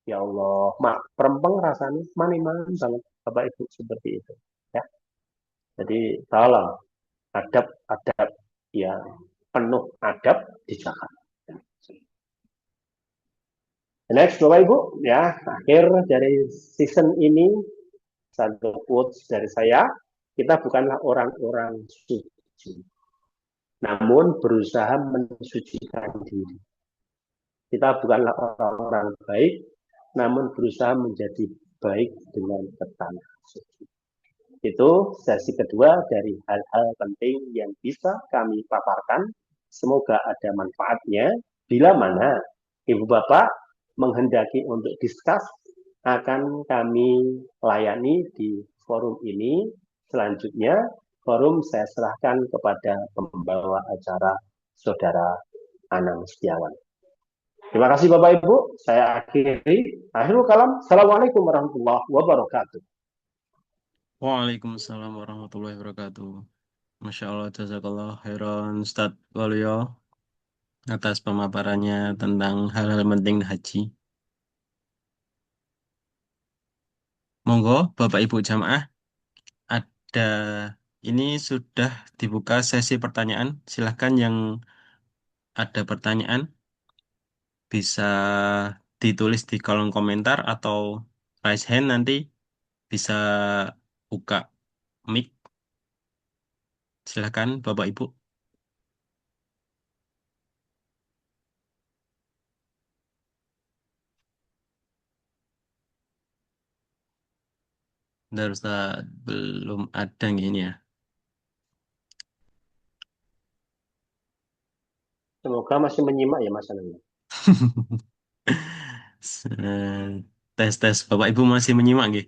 ya Allah, mak perempeng rasanya manis-manis banget Bapak Ibu seperti itu. Ya, jadi tolong adab-adab ya, penuh adab di Jakarta. Next, Bapak Ibu, ya, akhir dari season ini, satu quotes dari saya, kita bukanlah orang-orang suci, namun berusaha mensucikan diri. Kita bukanlah orang-orang baik, namun berusaha menjadi baik dengan bertanah suci. Itu sesi kedua dari hal-hal penting yang bisa kami paparkan. Semoga ada manfaatnya. Bila mana Ibu Bapak menghendaki untuk diskus, akan kami layani di forum ini. Selanjutnya, forum saya serahkan kepada pembawa acara Saudara Anang Setiawan. Terima kasih Bapak Ibu. Saya akhiri. Akhirul kalam. Assalamualaikum warahmatullahi wabarakatuh. Waalaikumsalam warahmatullahi wabarakatuh. Masya Allah, jazakallah khairan Ustadz Waluyo atas pemaparannya tentang hal-hal penting haji. Monggo, Bapak Ibu jamaah, ada ini sudah dibuka sesi pertanyaan. Silahkan yang ada pertanyaan bisa ditulis di kolom komentar atau raise hand nanti bisa buka mic. Silahkan Bapak Ibu. Bentar, Ustaz. Belum ada gini ya. Semoga masih menyimak ya Mas Anang. Tes-tes. Bapak Ibu masih menyimak nggih?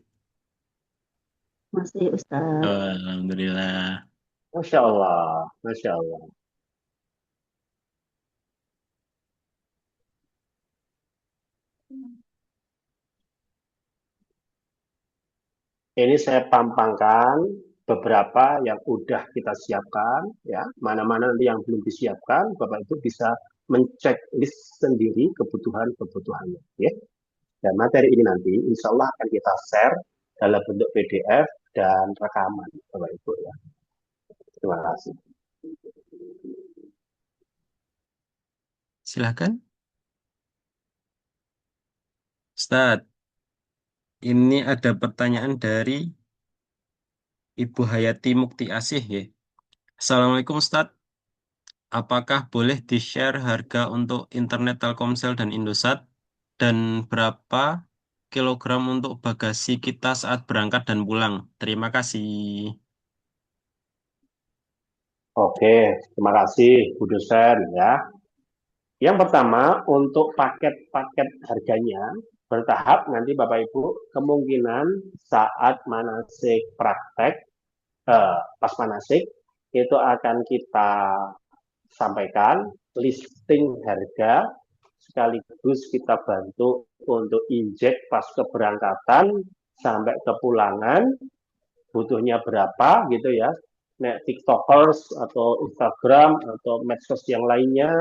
Masih Ustadz. Oh, Alhamdulillah. Masya Allah, Masya Allah. Ini saya pampangkan beberapa yang udah kita siapkan, ya. Mana-mana nanti yang belum disiapkan, Bapak Ibu bisa mencek list sendiri kebutuhan-kebutuhannya, ya. Dan materi ini nanti, insya Allah akan kita share dalam bentuk PDF dan rekaman, Bapak Ibu, ya. Terima kasih. Silakan. Ustadz, ini ada pertanyaan dari Ibu Hayati Mukti Asih ya. Assalamualaikum Ustadz. Apakah boleh di-share harga untuk internet Telkomsel dan Indosat? Dan berapa kilogram untuk bagasi kita saat berangkat dan pulang? Terima kasih. Oke, terima kasih, Bu dosen, ya. Yang pertama, untuk paket-paket harganya bertahap nanti Bapak Ibu kemungkinan saat manasik praktek, pas manasik, itu akan kita sampaikan listing harga sekaligus kita bantu untuk injek pas keberangkatan sampai kepulangan butuhnya berapa gitu ya. Nek TikTokers atau Instagram atau medsos yang lainnya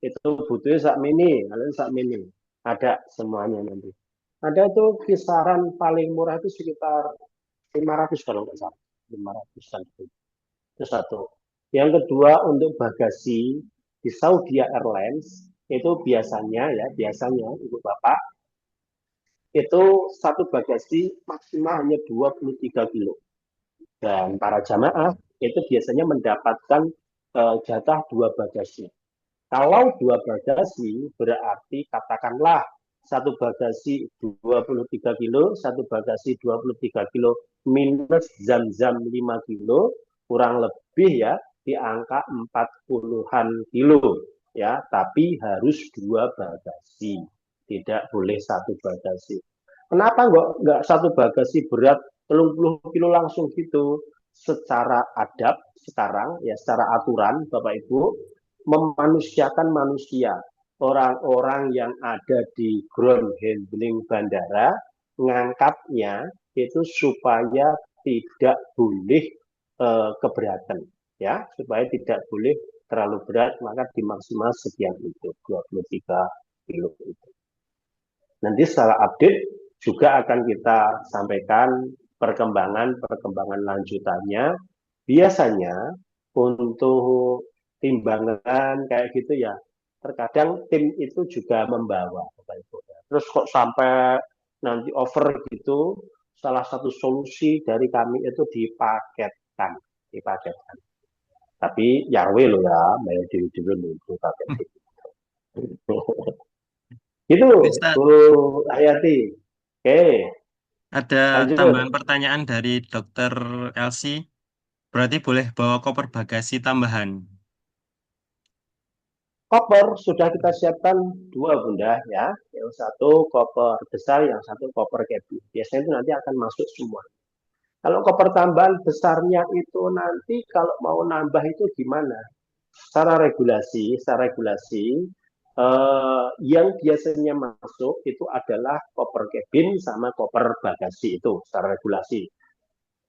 itu butuhnya sak mini, kalian sak mini. Ada semuanya nanti. Ada tuh kisaran paling murah itu sekitar 500 kalau nggak salah. 500-an. Itu satu. Yang kedua untuk bagasi di Saudi Airlines itu biasanya Ibu Bapak itu satu bagasi maksimal hanya 23 kilo. Dan para jamaah itu biasanya mendapatkan jatah dua bagasi. Kalau dua bagasi berarti katakanlah satu bagasi 23 kilo, satu bagasi 23 kilo minus zam-zam 5 kilo, kurang lebih ya di angka 40-an kilo ya, tapi harus dua bagasi, tidak boleh satu bagasi. Kenapa nggak satu bagasi berat 30 kilo langsung gitu? Secara adab sekarang ya secara aturan Bapak Ibu memanusiakan manusia. Orang-orang yang ada di ground handling bandara ngangkatnya itu supaya tidak boleh keberatan ya, supaya tidak boleh terlalu berat maka dimaksimal sekian itu 23 kilo itu. Nanti setelah update juga akan kita sampaikan perkembangan lanjutannya. Biasanya untuk timbangan kayak gitu ya, terkadang tim itu juga membawa. Terus kok sampai nanti over gitu, salah satu solusi dari kami itu dipaketkan. Tapi yarwe lo ya, bayar diri itu paket. Itu Ustadz, Guru Hayati. Oke, ada lanjut. tambahan pertanyaan dari Dokter Elsie. Berarti boleh bawa koper bagasi tambahan. Koper sudah kita siapkan dua bunda ya, yang satu koper besar, yang satu koper cabin. Biasanya itu nanti akan masuk semua. Kalau koper tambahan besarnya itu nanti kalau mau nambah itu gimana? Secara regulasi yang biasanya masuk itu adalah koper cabin sama koper bagasi itu secara regulasi.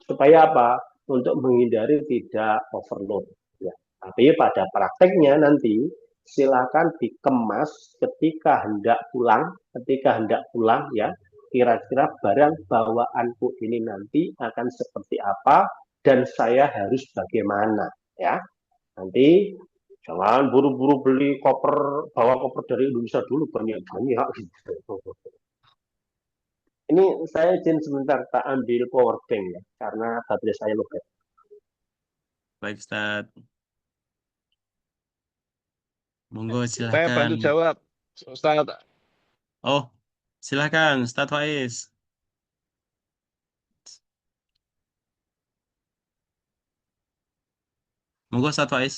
Supaya apa? Untuk menghindari tidak overload. Ya. Tapi pada prakteknya nanti silakan dikemas ketika hendak pulang ya. Kira-kira barang bawaanku ini nanti akan seperti apa dan saya harus bagaimana ya. Nanti jangan buru-buru beli koper, bawa koper dari Indonesia dulu banyak-banyak gitu. Ini saya izin sebentar tak ambil power bank ya, karena baterai saya lowbat. Baik, Ustadz. Monggo, Saya silahkan. bantu jawab, Ustaz. Oh, silahkan, Ustadz Faiz. Monggo Ustaz Faiz.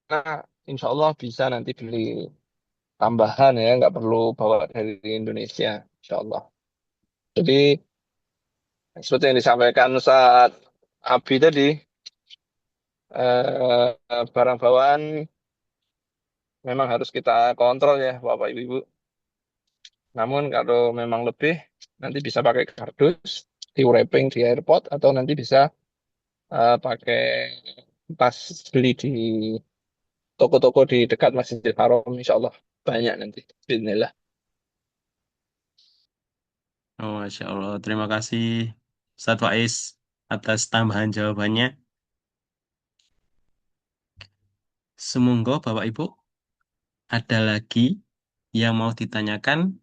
Nah, insya Allah bisa nanti beli tambahan ya, nggak perlu bawa dari Indonesia, insya Allah. Jadi seperti yang disampaikan saat Abi tadi, barang bawaan memang harus kita kontrol ya, Bapak Ibu. Namun kalau memang lebih, nanti bisa pakai kardus, di wrapping di airport, atau nanti bisa pakai pas beli di toko-toko di dekat Masjidil Haram, insya Allah banyak nanti. Bismillah. Oh, Masya Allah. Terima kasih Ustaz Faiz atas tambahan jawabannya. Semoga Bapak Ibu ada lagi yang mau ditanyakan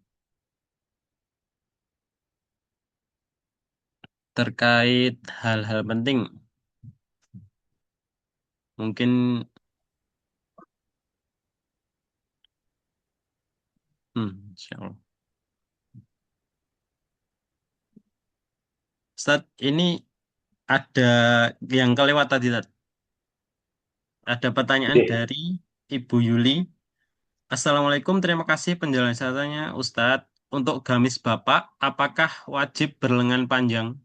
terkait hal-hal penting. Mungkin Insya Allah. Ustaz, ini ada yang kelewat tadi, Ustaz. Ada pertanyaan Oke. dari Ibu Yuli. Assalamualaikum, terima kasih penjelasannya Ustadz. Untuk gamis Bapak, apakah wajib berlengan panjang?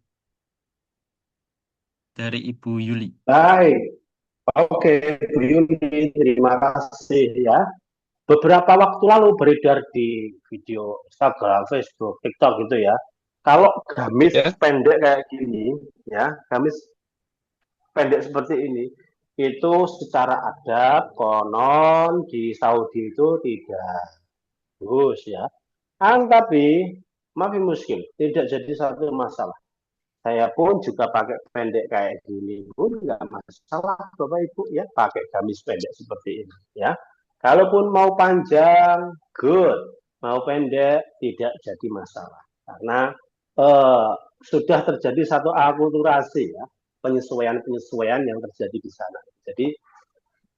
Dari Ibu Yuli. Baik. Oke, Bu Yuni, terima kasih ya. Beberapa waktu lalu beredar di video Instagram, Facebook, TikTok gitu ya. Kalau gamis Ya. pendek kayak gini, ya, gamis pendek seperti ini, itu secara adat konon di Saudi itu tidak bagus ya. Tapi makin muskil, tidak jadi satu masalah. Saya pun juga pakai pendek kayak gini pun nggak masalah Bapak Ibu ya, pakai gamis pendek seperti ini ya. Kalaupun mau panjang, good. Mau pendek, tidak jadi masalah. Karena eh, sudah terjadi satu akulturasi ya, penyesuaian-penyesuaian yang terjadi di sana. Jadi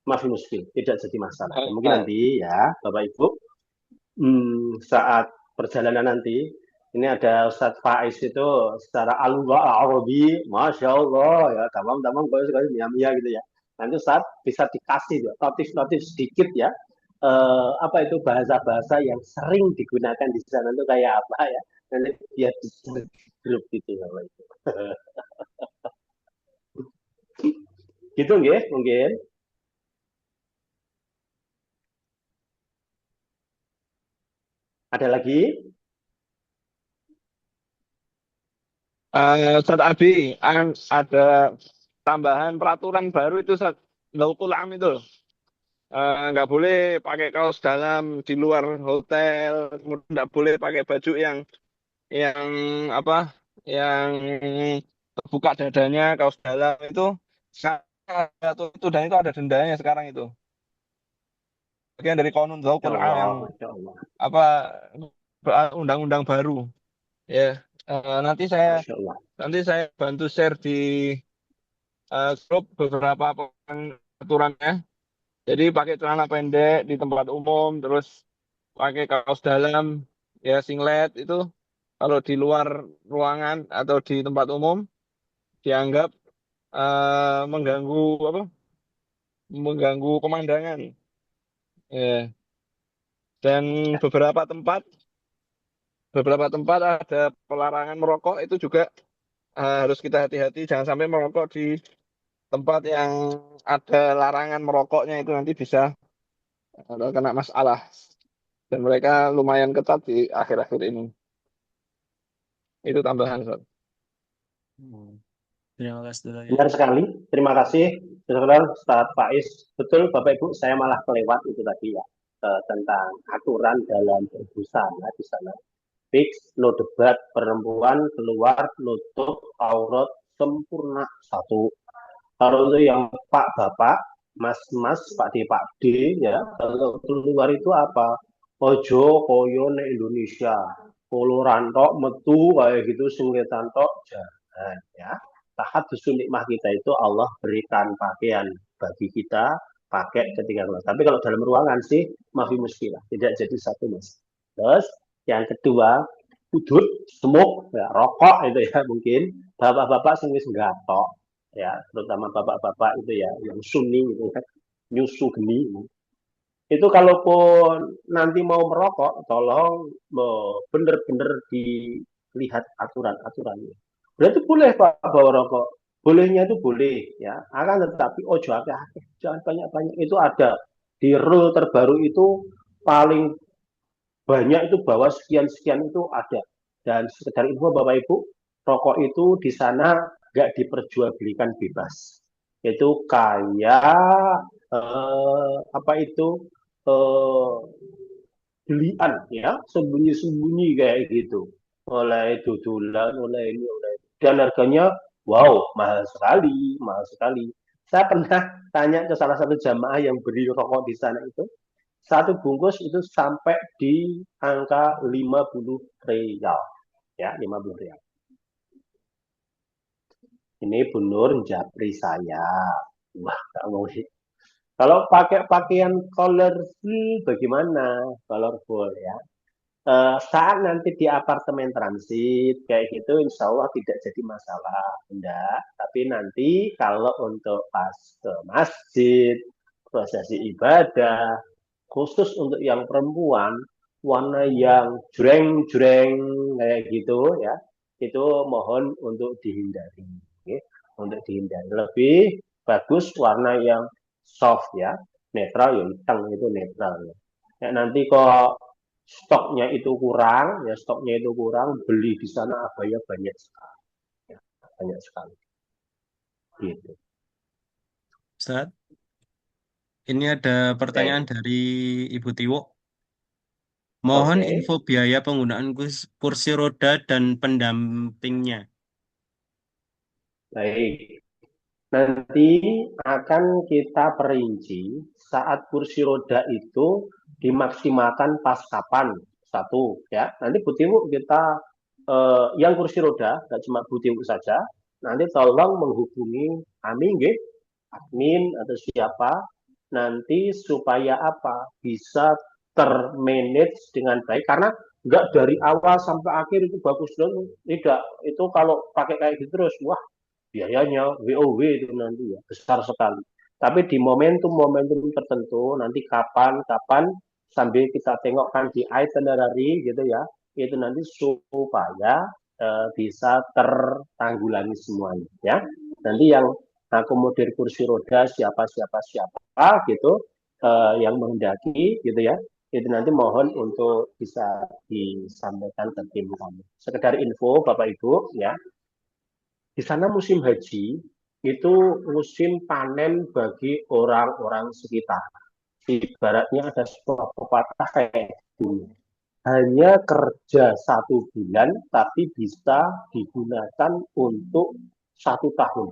masih muskil, tidak jadi masalah. Dan mungkin nanti ya Bapak Ibu saat perjalanan nanti ini ada Ustadz Faiz itu secara alwa Arabi, masya Allah ya, tamam sekali mia gitu ya. Nanti Ustadz bisa dikasih notif sedikit ya, apa itu bahasa-bahasa yang sering digunakan di sana itu kayak apa ya, nanti biar di grup gitu ya itu. Gitu nggih, mungkin. Ada lagi? Ustadz Abi, ada tambahan peraturan baru itu, Laukul Am itu. Nggak boleh pakai kaos dalam di luar hotel, kemudian nggak boleh pakai baju yang apa, yang terbuka dadanya, kaos dalam itu. Itu dan itu ada dendanya sekarang itu. Bagian dari Qanun Masya Laukul Am Allah, yang Masya Allah, apa undang-undang baru. Ya, nanti saya Masya Allah. bantu share di grup beberapa aturannya. Jadi pakai celana pendek di tempat umum, terus pakai kaos dalam, ya singlet itu kalau di luar ruangan atau di tempat umum dianggap mengganggu apa? Mengganggu pemandangan. Ya. Dan beberapa tempat ada pelarangan merokok itu juga harus kita hati-hati, jangan sampai merokok di tempat yang ada larangan merokoknya, itu nanti bisa kena masalah. Dan mereka lumayan ketat di akhir-akhir ini. Itu tambahan, Sob. Terima kasih dulu ya. Benar sekali. Terima kasih, Saudara Ustaz Faiz. Betul, Bapak Ibu, saya malah kelewat itu tadi ya, tentang aturan dalam berbusana di sana. Fix, no debat, perempuan keluar nutup aurat sempurna satu. Kalau itu yang Pak Bapak, Mas Pak D Pak D ya, kalau keluar itu apa? Ojo koyo ne Indonesia. Polo rantok metu kayak gitu singletan tok jangan ya. Tahat nikmah kita itu Allah berikan pakaian bagi kita pakai ketika keluar. Tapi kalau dalam ruangan sih masih muskilah, tidak jadi satu mas. Terus yang kedua, udut, smoke, ya, rokok itu ya mungkin bapak-bapak sing wis nggatok ya, terutama bapak-bapak itu ya yang sunni gitu kan, nyusu geni. Itu kalaupun nanti mau merokok, tolong bener-bener dilihat aturan-aturannya. Berarti boleh Pak bawa rokok. Bolehnya itu boleh ya. Akan tetapi ojo akeh-akeh, jangan banyak-banyak. Itu ada di rule terbaru itu paling banyak itu bawa sekian-sekian itu ada. Dan sekedar info Bapak Ibu, rokok itu di sana nggak diperjualbelikan bebas. Itu kayak apa itu eh, belian ya, sembunyi-sembunyi kayak gitu. Oleh dudulan, oleh ini, oleh itu. Dan harganya wow, mahal sekali, mahal sekali. Saya pernah tanya ke salah satu jamaah yang beli rokok di sana itu, satu bungkus itu sampai di angka 50 real. Ya, 50 real. Ini Bu Nur japri saya. Wah, nggak mau sih. Kalau pakai pakaian colorful bagaimana? Colorful ya. Saat nanti di apartemen transit kayak gitu, insya Allah tidak jadi masalah, enggak. Tapi nanti kalau untuk pas ke masjid, prosesi ibadah, khusus untuk yang perempuan, warna yang jreng-jreng kayak gitu ya, itu mohon untuk dihindari. Oke? Untuk dihindari. Lebih bagus warna yang soft ya, netral ya hitam itu netral ya. Ya, nanti kok stoknya itu kurang, ya stoknya itu kurang, beli di sana abaya banyak sekali, ya, banyak sekali. Gitu. Ustaz, ini ada pertanyaan Oke, dari Ibu Tiwo. Mohon oke, info biaya penggunaan kursi roda dan pendampingnya. baik. Nanti akan kita perinci saat kursi roda itu dimaksimalkan pas kapan. Satu, ya. Nanti Bu Tiwu kita yang kursi roda, nggak cuma Bu Tiwu saja, nanti tolong menghubungi kami, nggih, admin atau siapa, nanti supaya apa bisa termanage dengan baik karena nggak dari awal sampai akhir itu bagus dong, tidak itu kalau pakai kayak gitu terus wah biayanya WOW itu nanti ya besar sekali. Tapi di momentum-momentum tertentu nanti kapan-kapan sambil kita tengokkan di itinerary gitu ya, itu nanti supaya bisa tertanggulangi semuanya ya. Nanti yang akomodir kursi roda siapa gitu yang menghendaki gitu ya, itu nanti mohon untuk bisa disampaikan ke tim kami. Sekedar info Bapak Ibu ya, di sana musim haji itu musim panen bagi orang-orang sekitar. Ibaratnya ada sebuah pepatah kayak gini. Hanya kerja 1 bulan, tapi bisa digunakan untuk 1 tahun.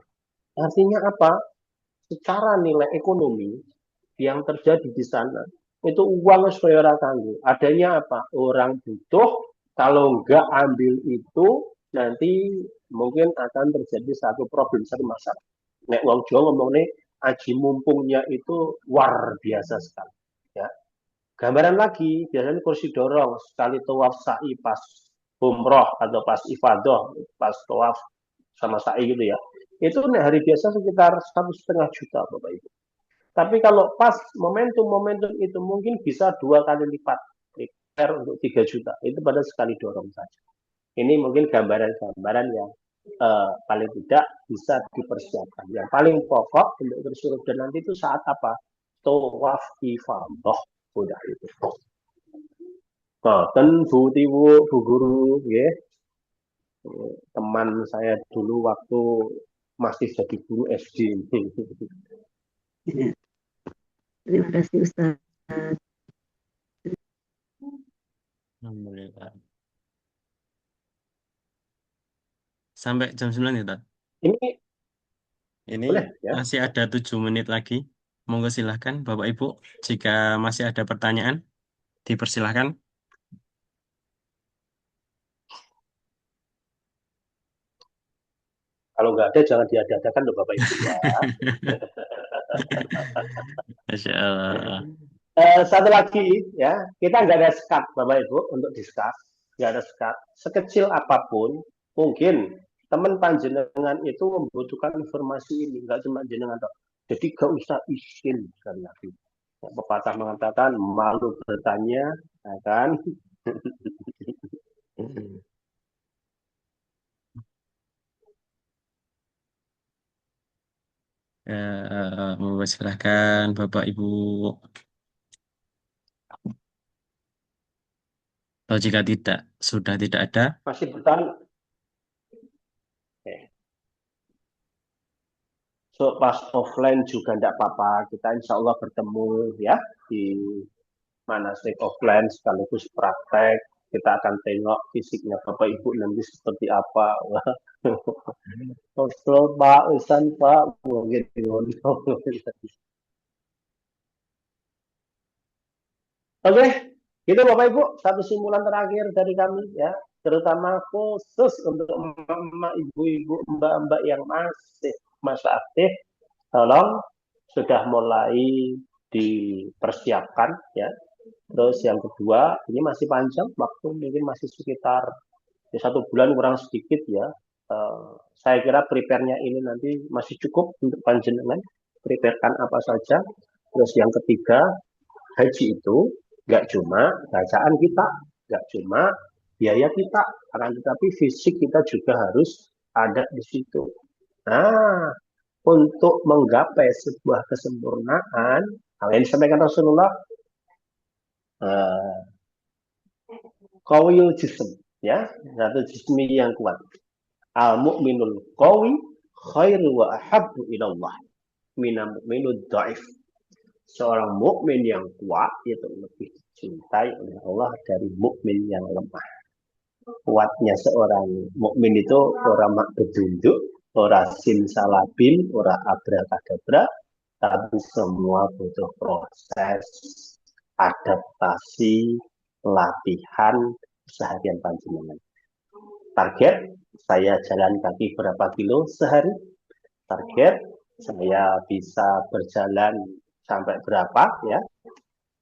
Artinya apa? Secara nilai ekonomi yang terjadi di sana, itu uang supaya kanggo. Adanya apa? Orang butuh, kalau nggak ambil itu, nanti mungkin akan terjadi satu problem, satu masalah. Nek wong Jawa ngomong nih, aji mumpungnya itu luar biasa sekali. Ya. Gambaran lagi, biasanya kursi dorong, sekali tawaf sa'i pas umroh atau pas ifadah, pas tawaf sama sa'i gitu ya. Itu nek hari biasa sekitar 1,5 juta Bapak Ibu. Tapi kalau pas momentum-momentum itu mungkin bisa 2 kali lipat, prepare untuk 3 juta. Itu pada sekali dorong saja. Ini mungkin gambaran-gambaran yang paling tidak bisa dipersiapkan. Yang paling pokok untuk bersuruh dan nanti itu saat apa? Tawaf ifadah. Udah itu. Nah, Bu Tiwu, Bu Guru, ya. Teman saya dulu waktu masih jadi guru SD. Terima kasih Ustaz. Alhamdulillah. Sampai jam 9 ya, Tat? Ini Ini boleh ya? masih ada 7 menit lagi. Monggo silahkan Bapak Ibu. Jika masih ada pertanyaan, dipersilahkan. Kalau nggak ada jangan diadakan loh Bapak Ibu ya. Masya Allah. Satu lagi ya, kita nggak ada skat Bapak Ibu untuk diskus. nggak ada sekecil apapun. Mungkin teman panjenengan itu membutuhkan informasi ini, nggak cuma jenengan toh. Jadi gak usah isin sekali lagi. Pepatah mengatakan malu bertanya, ya kan? Silahkan Bapak Ibu. Atau jika sudah tidak ada, Masih bertanya? Oke. So pas offline juga tidak apa-apa. Kita insya Allah bertemu ya di manasik offline sekaligus praktek. Kita akan tengok fisiknya Bapak Ibu nanti seperti apa. Wah. Kontrol Pak, Ustaz Pak, gitu. Oke, gitu Bapak Ibu, satu simpulan terakhir dari kami ya, terutama khusus untuk mama, ibu-ibu, mbak-mbak yang masih masa aktif, tolong sudah mulai dipersiapkan ya. Terus yang kedua, ini masih panjang waktu, mungkin masih sekitar 1 bulan kurang sedikit ya. Saya kira prepare-nya ini nanti masih cukup untuk panjenengan, preparekan apa saja. Terus yang ketiga, haji itu nggak cuma bacaan kita, nggak cuma biaya kita, akan tetapi fisik kita juga harus ada di situ. Nah, untuk menggapai sebuah kesempurnaan, hal yang disampaikan Rasulullah, qawiyul jism, ya, satu jismi yang kuat. Al mu'minul qawi khairu wa ahabbu ilallah minal mu'minud dhaif. Seorang mukmin yang kuat itu lebih dicintai oleh Allah dari mukmin yang lemah. Kuatnya seorang mukmin itu orang mak bedunduk, orang simsalabim, orang abrakadabra, tapi semua butuh proses adaptasi, latihan, seharian panjenengan. Target saya jalan kaki berapa kilo sehari? Target saya bisa berjalan sampai berapa ya?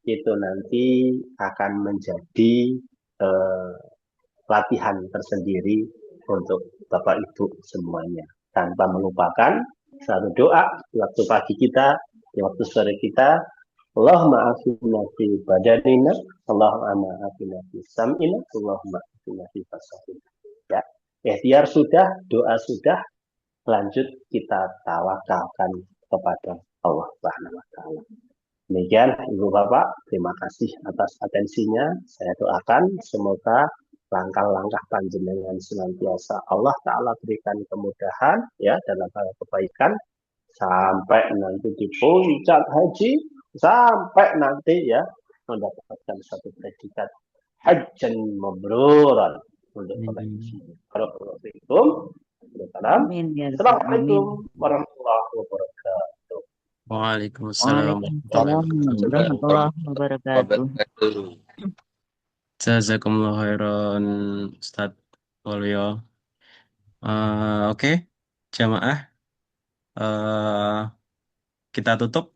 Itu nanti akan menjadi latihan tersendiri untuk Bapak Ibu semuanya. Tanpa melupakan satu doa di waktu pagi kita, di waktu sore kita, Allahumma afina fi badanina, Allahumma afina fi sam'ina, Allahumma afina fi basarina. Ya, ikhtiar sudah, doa sudah, lanjut kita tawakalkan kepada Allah Subhanahu wa taala. Demikian Ibu Bapak, terima kasih atas atensinya. Saya doakan semoga langkah-langkah panjenengan senantiasa Allah Ta'ala berikan kemudahan ya dalam hal kebaikan sampai nanti di puncak haji, sampai nanti ya mendapatkan satu predikat hajjan mabruran untuk Bapak Ibu. Amin ya Rabbal Assalamualaikum Alamin. warahmatullahi wabarakatuh. Waalaikumsalam Waalaikumsalam warahmatullahi wabarakatuh. Jazakumullah khairan Ustaz Waluyo. Oke, jamaah, kita tutup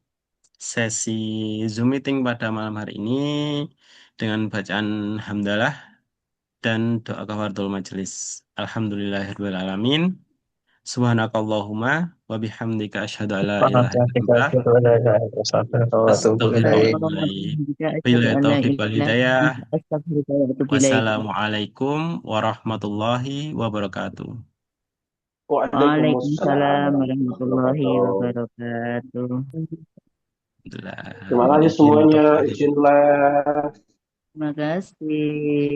sesi Zoom meeting pada malam hari ini dengan bacaan hamdalah dan doa kafaratul majelis. Alhamdulillahirabbil alamin. Subhanakallahumma wa bihamdika asyhadu an la ilaha illa anta astaghfiruka wa atubu ilaik. Billahi taufiq wal hidayah. Wassalamualaikum warahmatullahi wabarakatuh. Waalaikumsalam warahmatullahi wabarakatuh. Terima kasih semuanya. Izin Terima kasih.